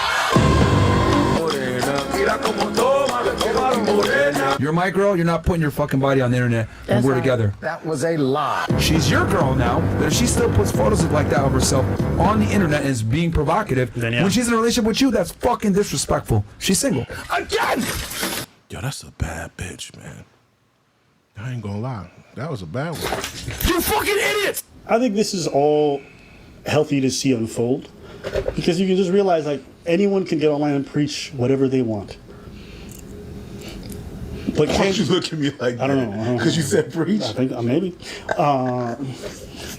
You're my girl. You're not putting your fucking body on the internet, and we're together. That was a lie. She's your girl now, but if she still puts photos like that of herself on the internet and is being provocative, when she's in a relationship with you, that's fucking disrespectful. She's single. Again! Yo, that's a bad bitch, man. I ain't gonna lie. That was a bad one. You fucking idiots! I think this is all healthy to see unfold because you can just realize like anyone can get online and preach whatever they want. But Why don't you look at me like that? I don't know. Because you said preach? I think maybe.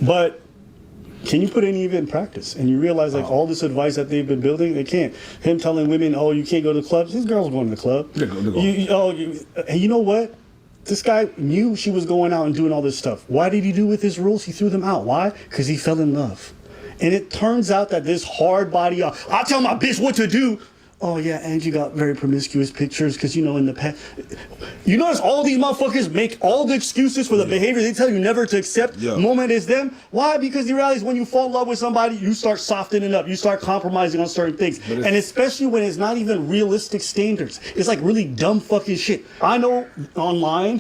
But can you put any of it in practice? And you realize like all this advice that they've been building, they can't. Him telling women, oh, you can't go to clubs. His girl's going to the club. They're going. And you know what? This guy knew she was going out and doing all this stuff. Why did he do with his rules? He threw them out. Why? Because he fell in love. And it turns out that this hard body, I'll tell my bitch what to do. Oh yeah, Angie got very promiscuous pictures because, you know, in the past. You notice all these motherfuckers make all the excuses for the behavior they tell you never to accept. Moment is them. Why? Because you realize when you fall in love with somebody, you start softening up. You start compromising on certain things. And especially when it's not even realistic standards. It's like really dumb fucking shit. I know online,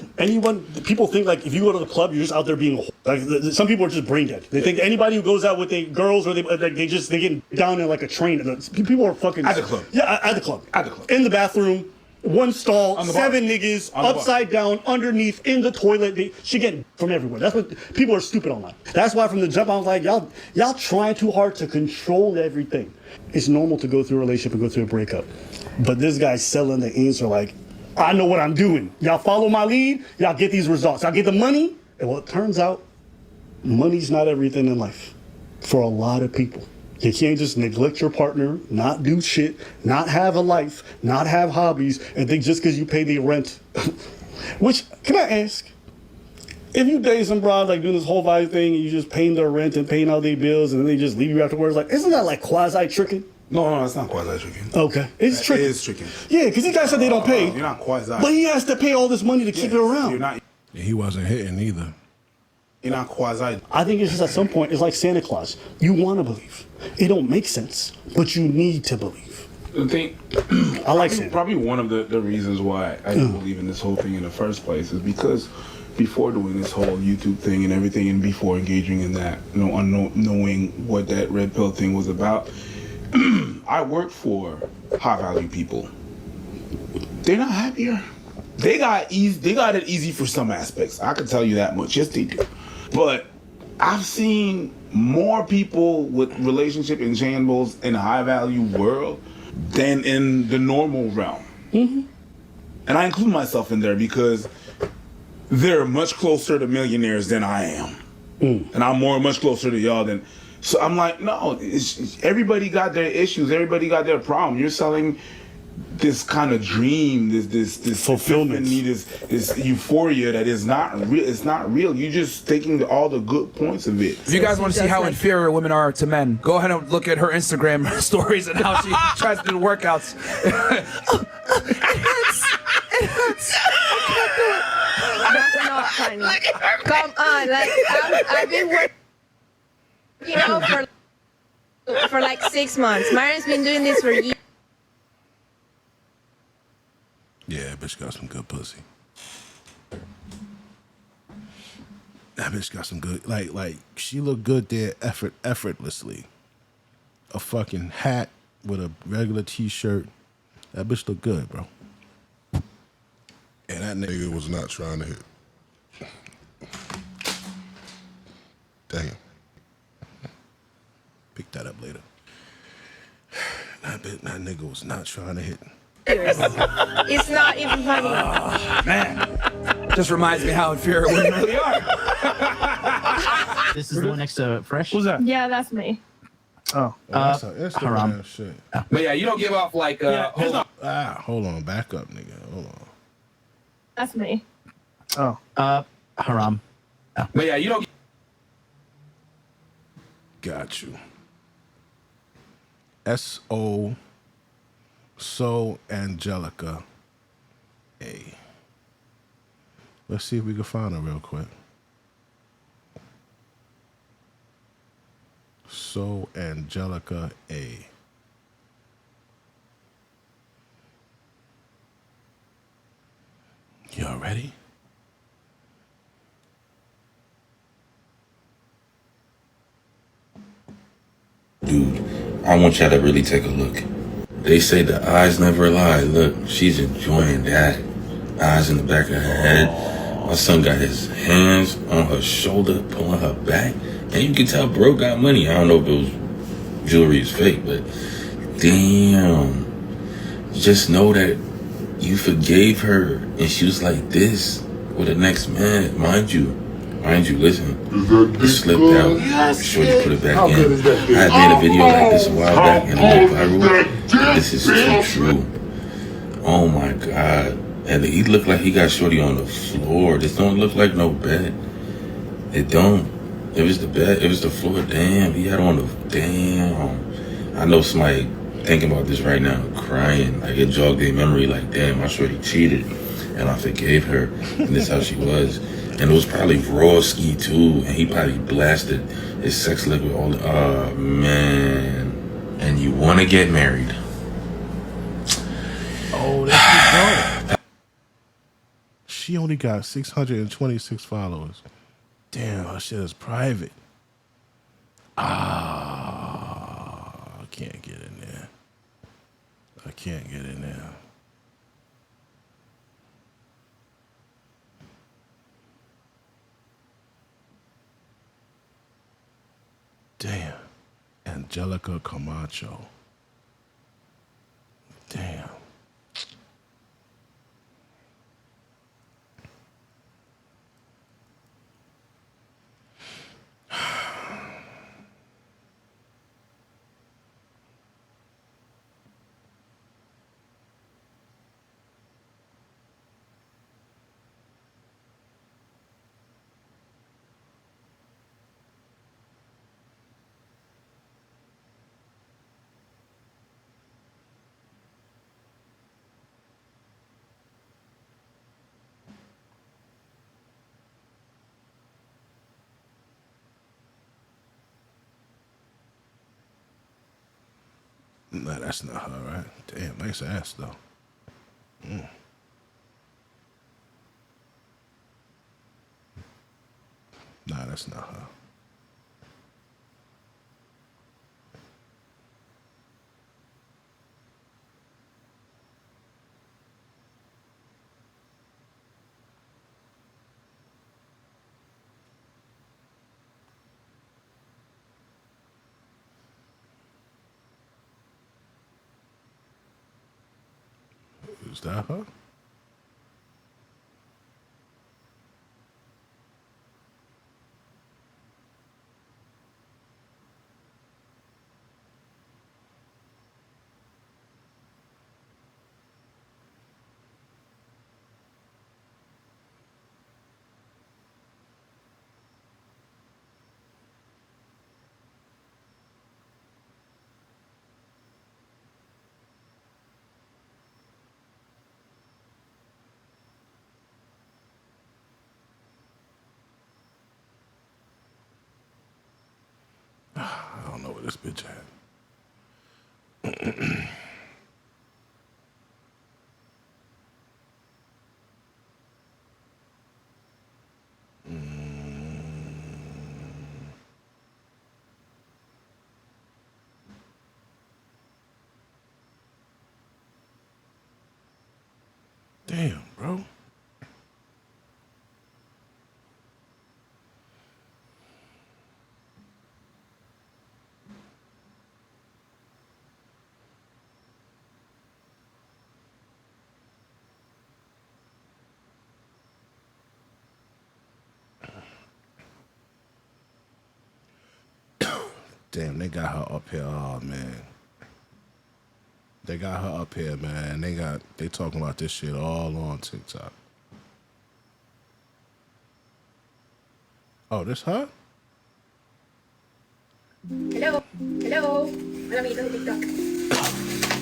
people think like if you go to the club, you're just out there being a whore. Like some people are just brain dead. They think anybody who goes out with girls or they get down in like a train. People are fucking. At the club. Yeah, at the club. In the bathroom, one stall, 7 niggas, upside down, underneath, in the toilet. She getting from everywhere. That's what people are stupid online. That's why from the jump I was like, y'all trying too hard to control everything. It's normal to go through a relationship and go through a breakup. But this guy's selling the answer like, I know what I'm doing. Y'all follow my lead, y'all get these results. Y'all get the money. And well, it turns out money's not everything in life for a lot of people. You can't just neglect your partner, not do shit, not have a life, not have hobbies, and think just because you pay the rent. Which, can I ask, if you date some broad, like doing this whole vibe thing, and you just paying their rent and paying all their bills, and then they just leave you afterwards, like, isn't that like quasi-tricking? No, it's not quasi-tricking. Okay, it's tricking. It is tricking. Yeah, because these guys said they don't pay. You're not quasi. But he has to pay all this money to keep it around. You're not. He wasn't hitting either. You're not quasi. I think it's just at some point, it's like Santa Claus. You want to believe. It don't make sense, but you need to believe. The thing, I like Santa. Probably one of the reasons why I didn't believe in this whole thing in the first place is because before doing this whole YouTube thing and everything, and before engaging in that, knowing what that red pill thing was about, I worked for high value people. They're not happier. They got it easy for some aspects. I can tell you that much. Yes, they do. But I've seen more people with relationship in shambles in the high value world than in the normal realm. Mm-hmm. And I include myself in there because they're much closer to millionaires than I am. And I'm much closer to y'all than. So I'm like, no, everybody got their issues. Everybody got their problem. You're selling this kind of dream, this fulfillment, this euphoria that is not real. It's not real. You're just taking all the good points of it. If you guys want to see how inferior women are to men, go ahead and look at her Instagram stories and how she tries to do the workouts. It hurts. I can't do it. That's not funny. Come on, like I've been working, for like 6 months. Myron's been doing this for years. Yeah, bitch got some good pussy. That bitch got some good, like she looked good there effortlessly. A fucking hat with a regular t-shirt. That bitch looked good, bro. And that nigga was not trying to hit. Damn. Pick that up later. That nigga was not trying to hit. It's not even funny. Man, just reminds me how inferior women really are. This is the one next to Fresh. Who's that? Yeah, that's me. Oh, that's an Instagram shit. But yeah, you don't give off like hold on, back up, nigga. Hold on. That's me. Oh. Haram. But yeah, you don't. Got you. S.O. So Angelica A. Let's see if we can find her real quick. So Angelica A. Y'all ready? Dude, I want y'all to really take a look. They say the eyes never lie. Look, she's enjoying that. Eyes in the back of her head. My son got his hands on her shoulder, pulling her back. And you can tell bro got money. I don't know if it was jewelry is fake, but damn. Just know that you forgave her and she was like this with the next man. Mind you, listen, it slipped out. Shorty put it back in. I had made a video like this a while back and it went viral. This is too true. Oh my God. And he looked like he got Shorty on the floor. This don't look like no bed. It don't. It was the bed. It was the floor. Damn. He had on the damn. I know somebody thinking about this right now, crying. Like it jogged their memory. Like damn, my Shorty cheated, and I forgave her, and this is how she was. And it was probably raw ski too, and he probably blasted his sex liquid all the. Oh man. And you want to get married? Oh, that's good. She only got 626 followers. Damn, her shit is private. I can't get in there. I can't get in there. Damn. Angelica Camacho. Damn. Nah, that's not her, right? Damn, nice ass, though. Nah, that's not her. Is that her? this bitch at? Damn, bro. Damn, they got her up here. Oh man. They got her up here, man. They talking about this shit all on TikTok. Oh, this her? Hello, hello. Hola amiguitos de TikTok.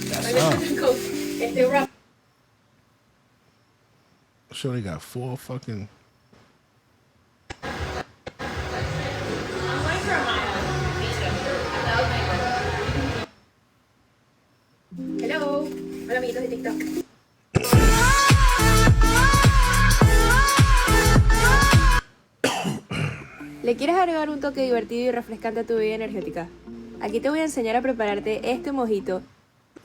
That's Hoy her. les explico rap. Sure, they got 4 fucking. Hello, hola amiguitos de TikTok. ¿Le quieres agregar un toque divertido y refrescante a tu bebida energética? Aquí te voy a enseñar a prepararte este mojito.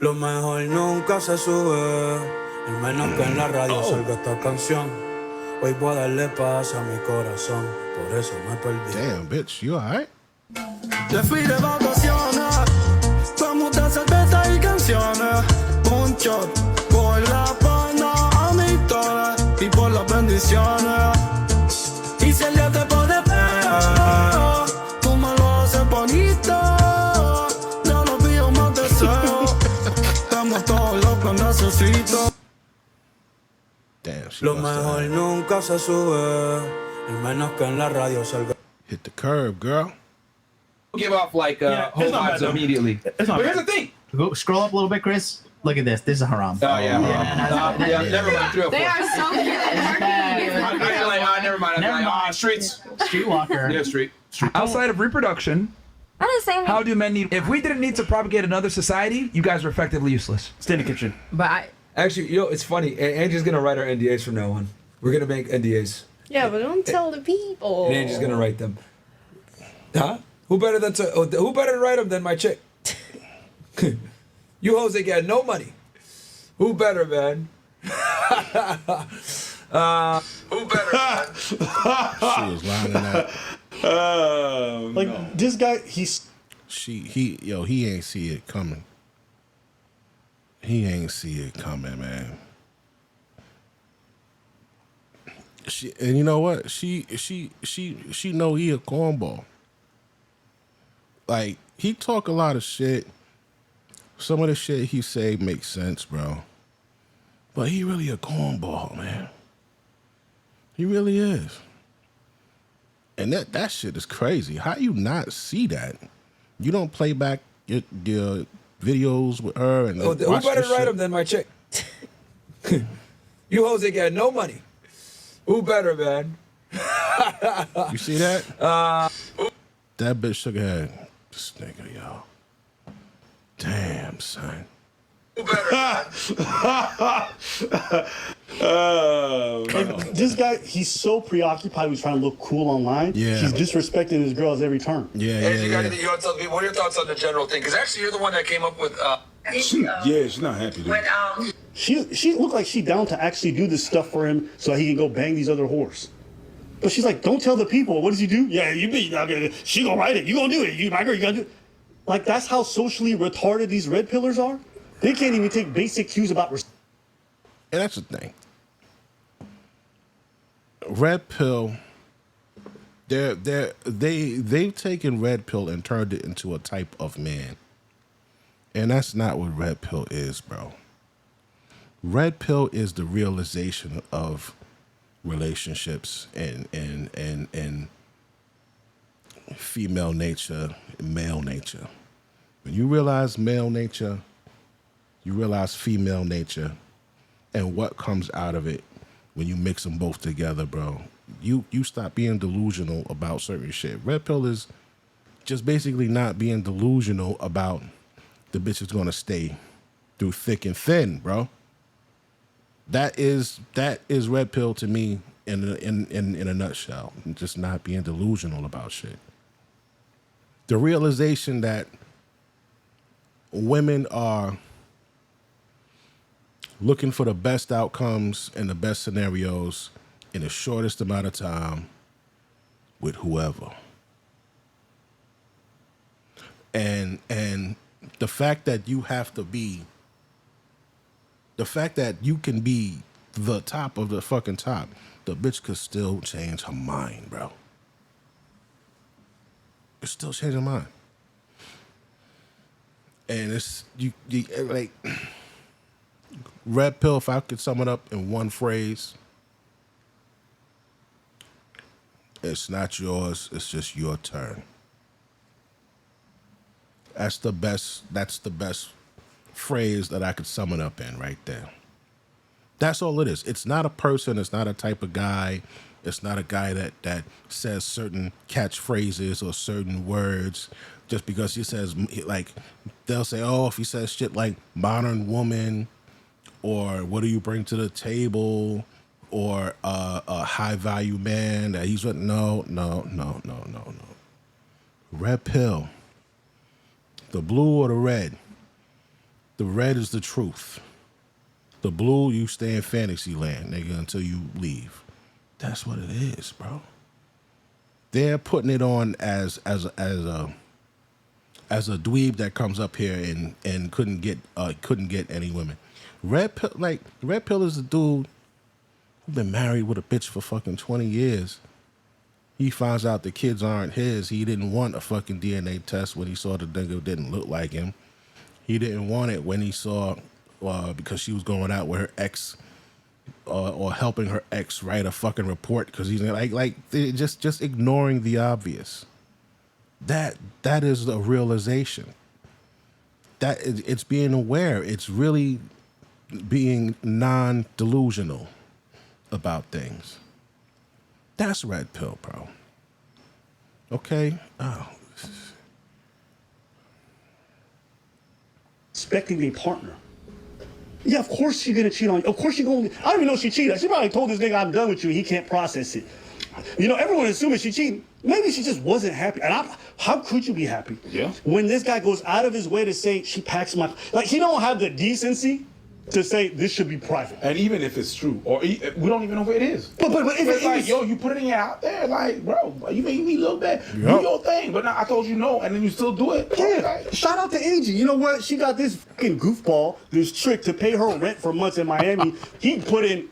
Lo mejor nunca se sube, al menos que en la radio salga esta canción. Hoy voy a darle paz a mi corazón, por eso me perdí. Damn, bitch, you alright? Te fui de vacaciones, vamos de cerveza y canciones. Un shot por la pana, amistades y por las bendiciones. Y si el día te pone feo, tú me lo haces bonito. Ya no pido más deseo, tengo todo lo que necesito. Damn, she Lo must have mejor nunca se sube, al menos que en la radio salga. hit the curb, girl. Give off like whole it's not vibes bad, though. immediately. It's not But here's bad. the thing. Go, scroll up a little bit, Chris. Look at this. This is haram. Oh yeah. Never mind. 3 or 4. They are so cute. Never mind. Never mind. Streets. Streetwalker. Yeah, street. Outside of reproduction, how do men need? If we didn't need to propagate another society, you guys are effectively useless. Stay in the kitchen. But I... Actually, it's funny. Angie's gonna write our NDAs from now on. We're gonna make NDAs, Yeah, but don't tell the people. and Angie's gonna write them. Huh? Who better to write them than my chick? You Jose got no money. Who better, man? Who better? She was lining up. Like this guy, he ain't see it coming. He ain't see it coming, man. And you know what? She know he a cornball. Like, he talk a lot of shit. Some of the shit he say makes sense, bro. But he really a cornball, man. He really is. And that shit is crazy. How you not see that? You don't play back your videos with her and Who better to write them than my chick? You Jose got no money. Who better, man? You see that? That bitch shook her head. This nigga, yo. Damn, son. Like, this guy, he's so preoccupied with trying to look cool online. Yeah. He's disrespecting his girls every turn. Yeah, Angie, you want to tell me, what are your thoughts on the general thing? Because actually, you're the one that came up with. She's not happy. She looked like she down to actually do this stuff for him so he can go bang these other whores. But she's like, don't tell the people. What does he do? Yeah, you be. She gonna write it. You gonna do it. You, my girl, you gonna do it. Like, that's how socially retarded these red pillars are. They can't even take basic cues about. And that's the thing. Red pill. They've taken red pill and turned it into a type of man. And that's not what red pill is, bro. Red pill is the realization of relationships and female nature and male nature. When you realize male nature, you realize female nature, and what comes out of it when you mix them both together, bro. You stop being delusional about certain shit. Red pill is just basically not being delusional about the bitch is gonna stay through thick and thin, bro. That is red pill to me in a nutshell. Just not being delusional about shit. The realization that women are looking for the best outcomes and the best scenarios in the shortest amount of time with whoever. And the fact that you have to be, the fact that you can be the top of the fucking top, the bitch could still change her mind, bro. It's still changing her mind. And it's, you like, red pill, if I could sum it up in one phrase, it's not yours, it's just your turn. That's the best phrase that I could sum it up in right there. That's all it is. It's not a person, it's not a type of guy, it's not a guy that says certain catchphrases or certain words just because he says, like, they'll say, oh, if he says shit like modern woman, or what do you bring to the table, or a high value man that he's with. No. Red pill. The blue or the red. The red is the truth. The blue, you stay in fantasy land, nigga, until you leave. That's what it is, bro. They're putting it on as a dweeb that comes up here and couldn't get any women. Red pill is a dude who been married with a bitch for fucking 20 years. He finds out the kids aren't his. He didn't want a fucking DNA test when he saw the nigga didn't look like him. He didn't want it when he saw, because she was going out with her ex, or helping her ex write a fucking report because he's like just ignoring the obvious. That is a realization. That it's being aware. It's really being non-delusional about things. That's red pill, bro. Okay? Oh. Expecting a partner. Yeah, of course you're gonna cheat on you. Of course you're gonna. I don't even know she cheated. She probably told this nigga, I'm done with you. He can't process it. You know, everyone assuming she cheated. Maybe she just wasn't happy. And how could you be happy? Yeah. When this guy goes out of his way to say she packs my, like, he don't have the decency to say this should be private. And even if it's true, or we don't even know if it is. But if it's it like, is, yo, you put it out there, like, bro, you made me look bad. Yep. Do your thing, but now I told you no, and then you still do it. Yeah. Okay. Shout out to Angie. You know what? She got this fucking goofball, this trick to pay her rent for months in Miami. He put in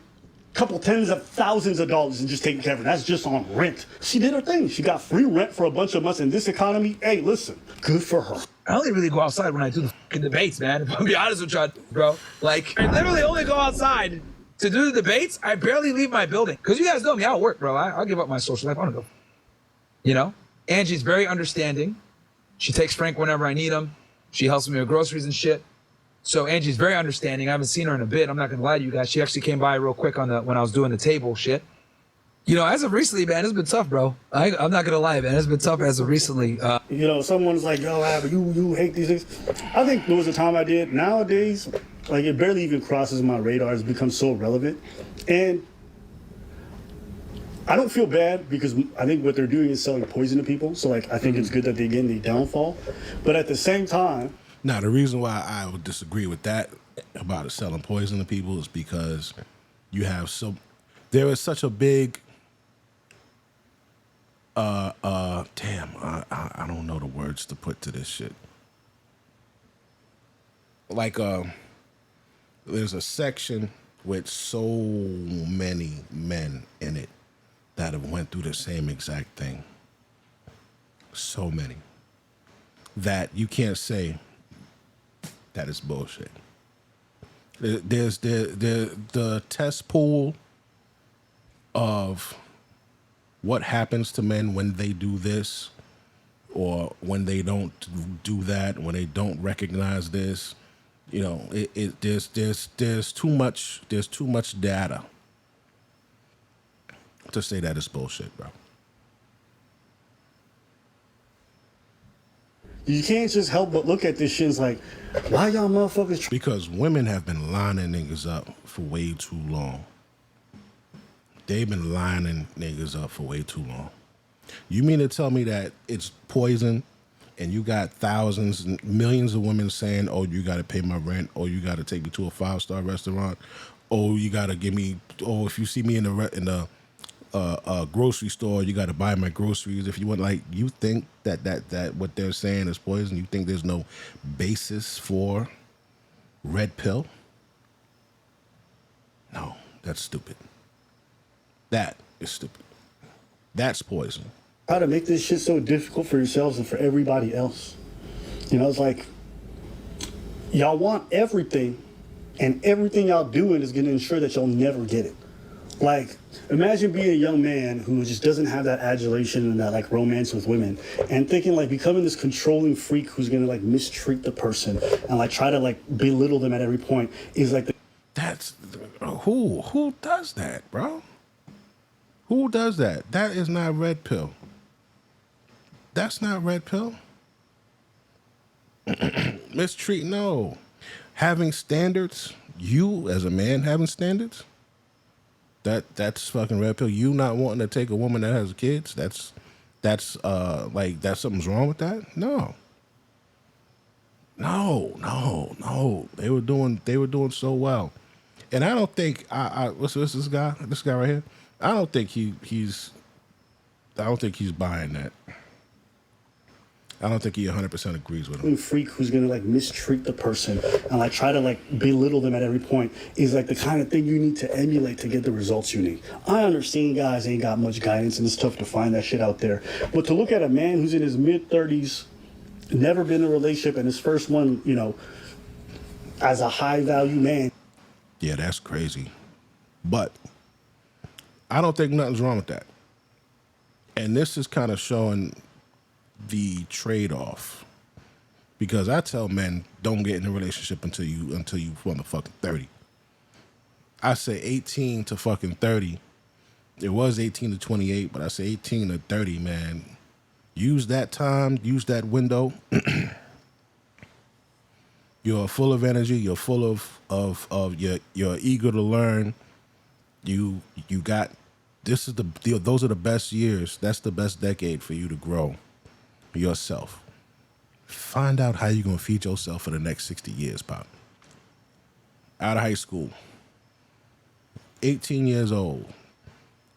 couple tens of thousands of dollars and just taking care of it. That's just on rent. She did her thing. She got free rent for a bunch of months in this economy. Hey, listen, good for her. I only really go outside when I do the fucking debates, man. If I'll be honest with you, bro. Like, I literally only go outside to do the debates. I barely leave my building. Because you guys know me, I'll work, bro. I'll give up my social life. I don't go. You know? Angie's very understanding. She takes Frank whenever I need him. She helps me with groceries and shit. So Angie's very understanding. I haven't seen her in a bit. I'm not going to lie to you guys. She actually came by real quick when I was doing the table shit. You know, as of recently, man, it's been tough, bro. I'm not going to lie, man. It's been tough as of recently. You know, someone's like, yo, Ab, you hate these things. I think there was a time I did. Nowadays, like, it barely even crosses my radar. It's become so relevant. And I don't feel bad because I think what they're doing is selling poison to people. So, like, I think it's good that they get in the downfall. But at the same time... Now, the reason why I would disagree with that about it selling poison to people is because you have there is such a big... damn, I don't know the words to put to this shit. Like, there's a section with so many men in it that have went through the same exact thing. So many. That you can't say that is bullshit. There's the test pool of what happens to men when they do this, or when they don't do that, when they don't recognize this. You know, there's too much data to say that it's bullshit, bro. You can't just help but look at this shit. It's like, why y'all motherfuckers? Because women have been lining niggas up for way too long. They've been lining niggas up for way too long. You mean to tell me that it's poison and you got thousands and millions of women saying, oh, you got to pay my rent, or you got to take me to a 5-star restaurant, oh, you got to give me, oh, if you see me in the grocery store, you got to buy my groceries. If you want, like, you think that what they're saying is poison? You think there's no basis for red pill? No, that's stupid. That is stupid. That's poison. How to make this shit so difficult for yourselves and for everybody else. You know, it's like, y'all want everything, and everything y'all doing is going to ensure that you'll never get it. Like, imagine being a young man who just doesn't have that adulation and that, like, romance with women, and thinking, like, becoming this controlling freak who's going to, like, mistreat the person and, like, try to, like, belittle them at every point is, like, That's, who does that, bro? Who does that? That is not red pill. That's not red pill. Mistreat, no. Having standards, you as a man having standards, that's fucking red pill. You not wanting to take a woman that has kids, that's like, that's something's wrong with that? No. They were doing so well. And I don't think what's this guy right here? I don't think he's buying that. I don't think he 100% agrees with him. Freak who's gonna, like, mistreat the person and, like, try to, like, belittle them at every point is, like, the kind of thing you need to emulate to get the results you need. I understand guys ain't got much guidance and it's tough to find that shit out there, but to look at a man who's in his mid-30s, never been in a relationship, and his first one, you know, as a high-value man. Yeah, that's crazy. But I don't think nothing's wrong with that. And this is kind of showing the trade-off, because I tell men, don't get in a relationship until you motherfucking 30. I say 18 to fucking 30. It was 18 to 28, but I say 18 to 30, man. Use that time, use that window. You're full of energy. You're full of you're eager to learn. You got, those are the best years. That's the best decade for you to grow yourself. Find out how you're gonna feed yourself for the next 60 years, Pop. Out of high school, 18 years old,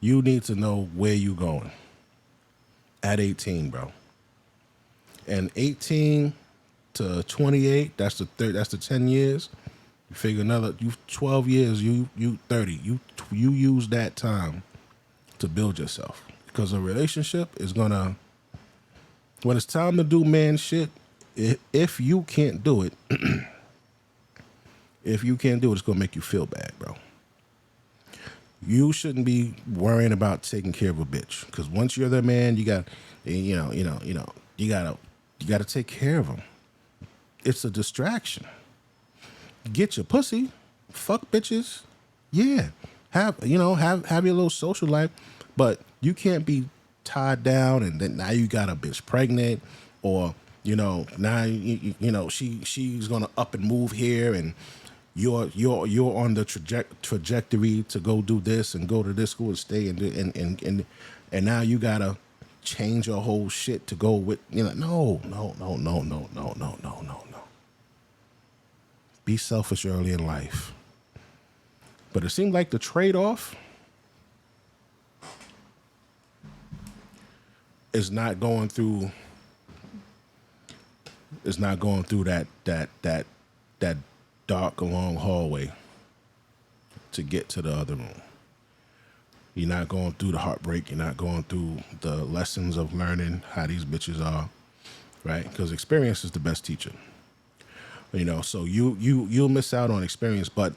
you need to know where you're going. At 18, bro. And 18 to 28, that's the 10 years. You figure another 12 years, you 30. You use that time to build yourself, because a relationship is gonna, when it's time to do man shit, if you can't do it, it's gonna make you feel bad, bro. You shouldn't be worrying about taking care of a bitch, because once you're the man, you got, you gotta take care of them. It's a distraction. Get your pussy, fuck bitches, yeah. Have your little social life, but you can't be tied down and then now you got a bitch pregnant, or now she's gonna up and move here, and you're on the trajectory to go do this and go to this school and stay and now you gotta change your whole shit to go with no. Be selfish early in life. But it seemed like the trade-off is not going through that dark long hallway to get to the other room. You're not going through the heartbreak. You're not going through the lessons of learning how these bitches are, right? Because experience is the best teacher. So you'll miss out on experience, but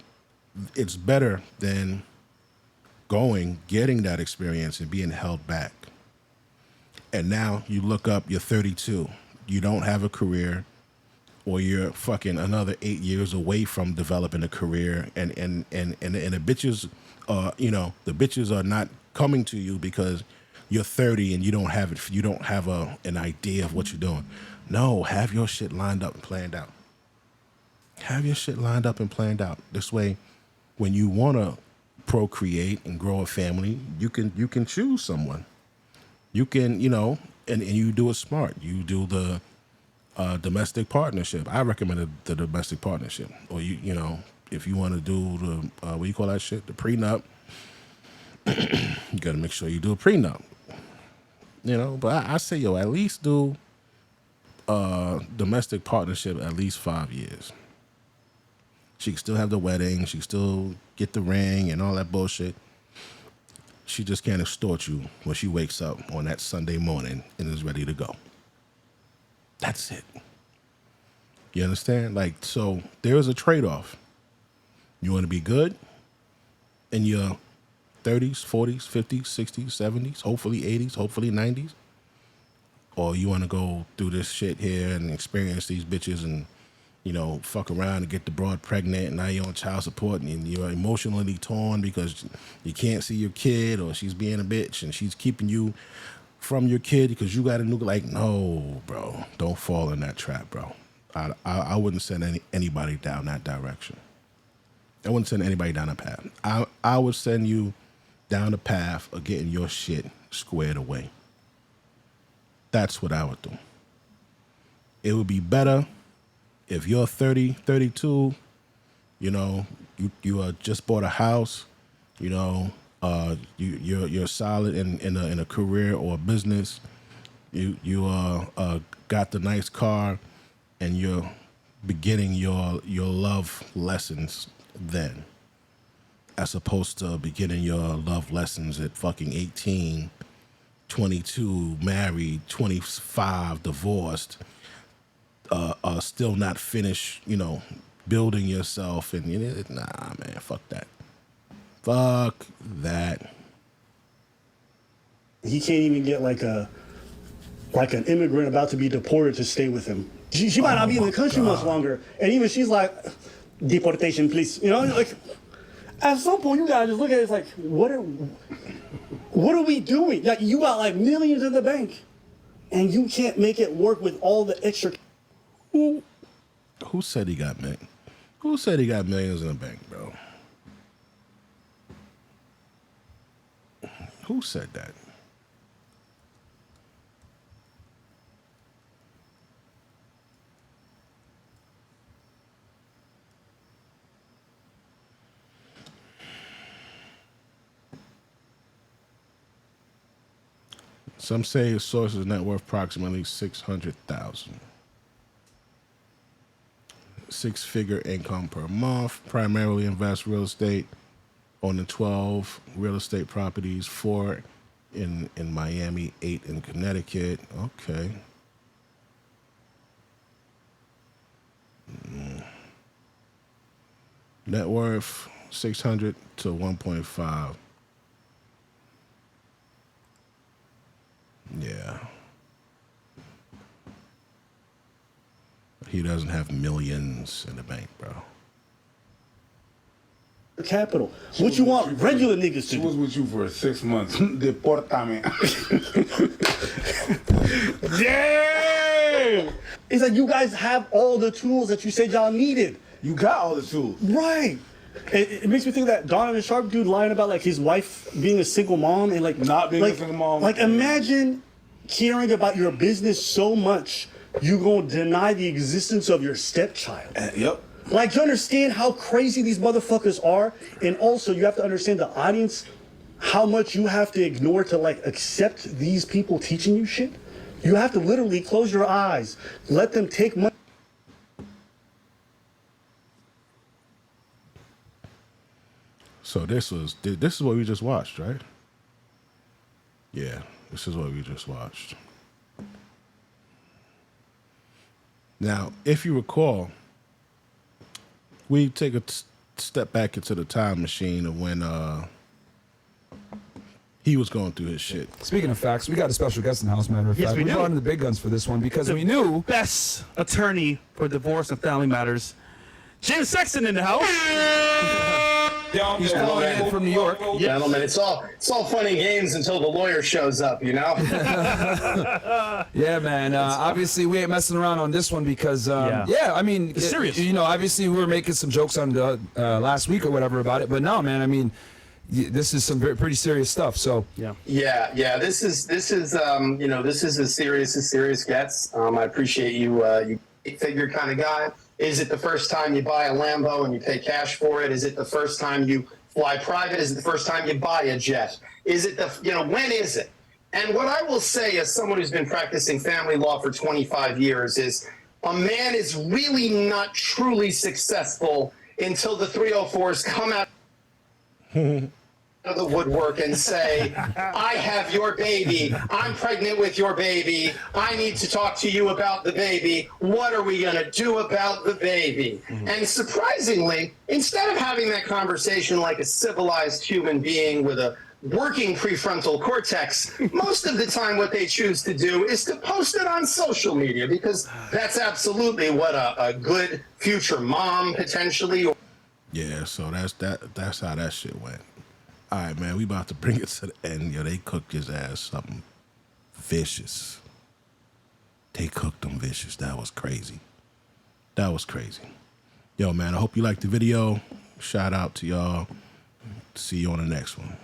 it's better than getting that experience and being held back. And now you look up, you're 32. You don't have a career, or you're fucking another 8 years away from developing a career, and the bitches the bitches are not coming to you because you're 30 and you don't have it. You don't have an idea of what you're doing. No, have your shit lined up and planned out. Have your shit lined up and planned out. This way, when you want to procreate and grow a family, you can choose someone. You can, and you do it smart. You do the domestic partnership. I recommend the domestic partnership. Or if you want to do the what do you call that shit? The prenup. You got to make sure you do a prenup. But I say, at least do domestic partnership at least 5 years. She can still have the wedding. She can still get the ring and all that bullshit. She just can't extort you when she wakes up on that Sunday morning and is ready to go. That's it. You understand? So there is a trade-off. You want to be good in your 30s, 40s, 50s, 60s, 70s, hopefully 80s, hopefully 90s? Or you want to go through this shit here and experience these bitches and, fuck around and get the broad pregnant and now you're on child support and you're emotionally torn because you can't see your kid or she's being a bitch and she's keeping you from your kid because you got a new, no, bro, don't fall in that trap, bro. I wouldn't send anybody down that direction. I wouldn't send anybody down that path. I would send you down the path of getting your shit squared away. That's what I would do. It would be better if you're 30, 32, you just bought a house, you're solid in a career or a business, you got the nice car, and you're beginning your love lessons then, as opposed to beginning your love lessons at fucking 18, 22, married, 25, divorced, still not finished, building yourself. And nah, man, fuck that. Fuck that. He can't even get like an immigrant about to be deported to stay with him. She might not be in the country much longer. And even she's like, deportation, please. At some point you gotta just look at it, it's like, what are we doing? Like, you got millions in the bank and you can't make it work with all the extra. Who said he got millions? Who said he got millions in the bank, bro? Who said that? Some say his source is net worth approximately $600,000. Six-figure income per month, primarily invest real estate, owning 12 real estate properties, 4 in Miami, 8 in Connecticut. Okay. Net worth 600 to 1.5. Yeah. He doesn't have millions in the bank, bro. Capital. What you want regular niggas to do? She was with you for 6 months. Deportame. Damn! It's like you guys have all the tools that you said y'all needed. You got all the tools. Right. It makes me think of that Donovan Sharp dude lying about his wife being a single mom and not being a single mom. Imagine caring about your business so much you gonna deny the existence of your stepchild. Yep. Do you understand how crazy these motherfuckers are? And also you have to understand the audience, how much you have to ignore to accept these people teaching you shit. You have to literally close your eyes, let them take money. So this is what we just watched, right? Yeah, this is what we just watched. Now, if you recall, we take a step back into the time machine of when he was going through his shit. Speaking of facts, we got a special guest in the house, matter of fact. we We're do. running the big guns for this one because we knew Best attorney for divorce and family matters, Jim Sexton, in the house. He's calling in from New York. Gentlemen, it's all fun and games until the lawyer shows up, you know? Yeah, man. Obviously, we ain't messing around on this one because, I mean, It's serious. You know, obviously, we were making some jokes on the last week or whatever about it, but no, man. I mean, this is some pretty serious stuff. So Yeah. This is you know, this is as serious gets. I appreciate you figure kind of guy. Is it the first time you buy a Lambo and you pay cash for it? Is it the first time you fly private? Is it the first time you buy a jet? Is it when is it? And what I will say as someone who's been practicing family law for 25 years is a man is really not truly successful until the 304s come out of the woodwork and say, I have your baby. I'm pregnant with your baby. I need to talk to you about the baby. What are we going to do about the baby? And surprisingly, instead of having that conversation like a civilized human being with a working prefrontal cortex, most of the time what they choose to do is to post it on social media, because that's absolutely what a good future mom potentially. Yeah, so that's how that shit went. All right, man, we about to bring it to the end. Yo, they cooked his ass something vicious. They cooked him vicious. That was crazy. Yo, man, I hope you liked the video. Shout out to y'all. See you on the next one.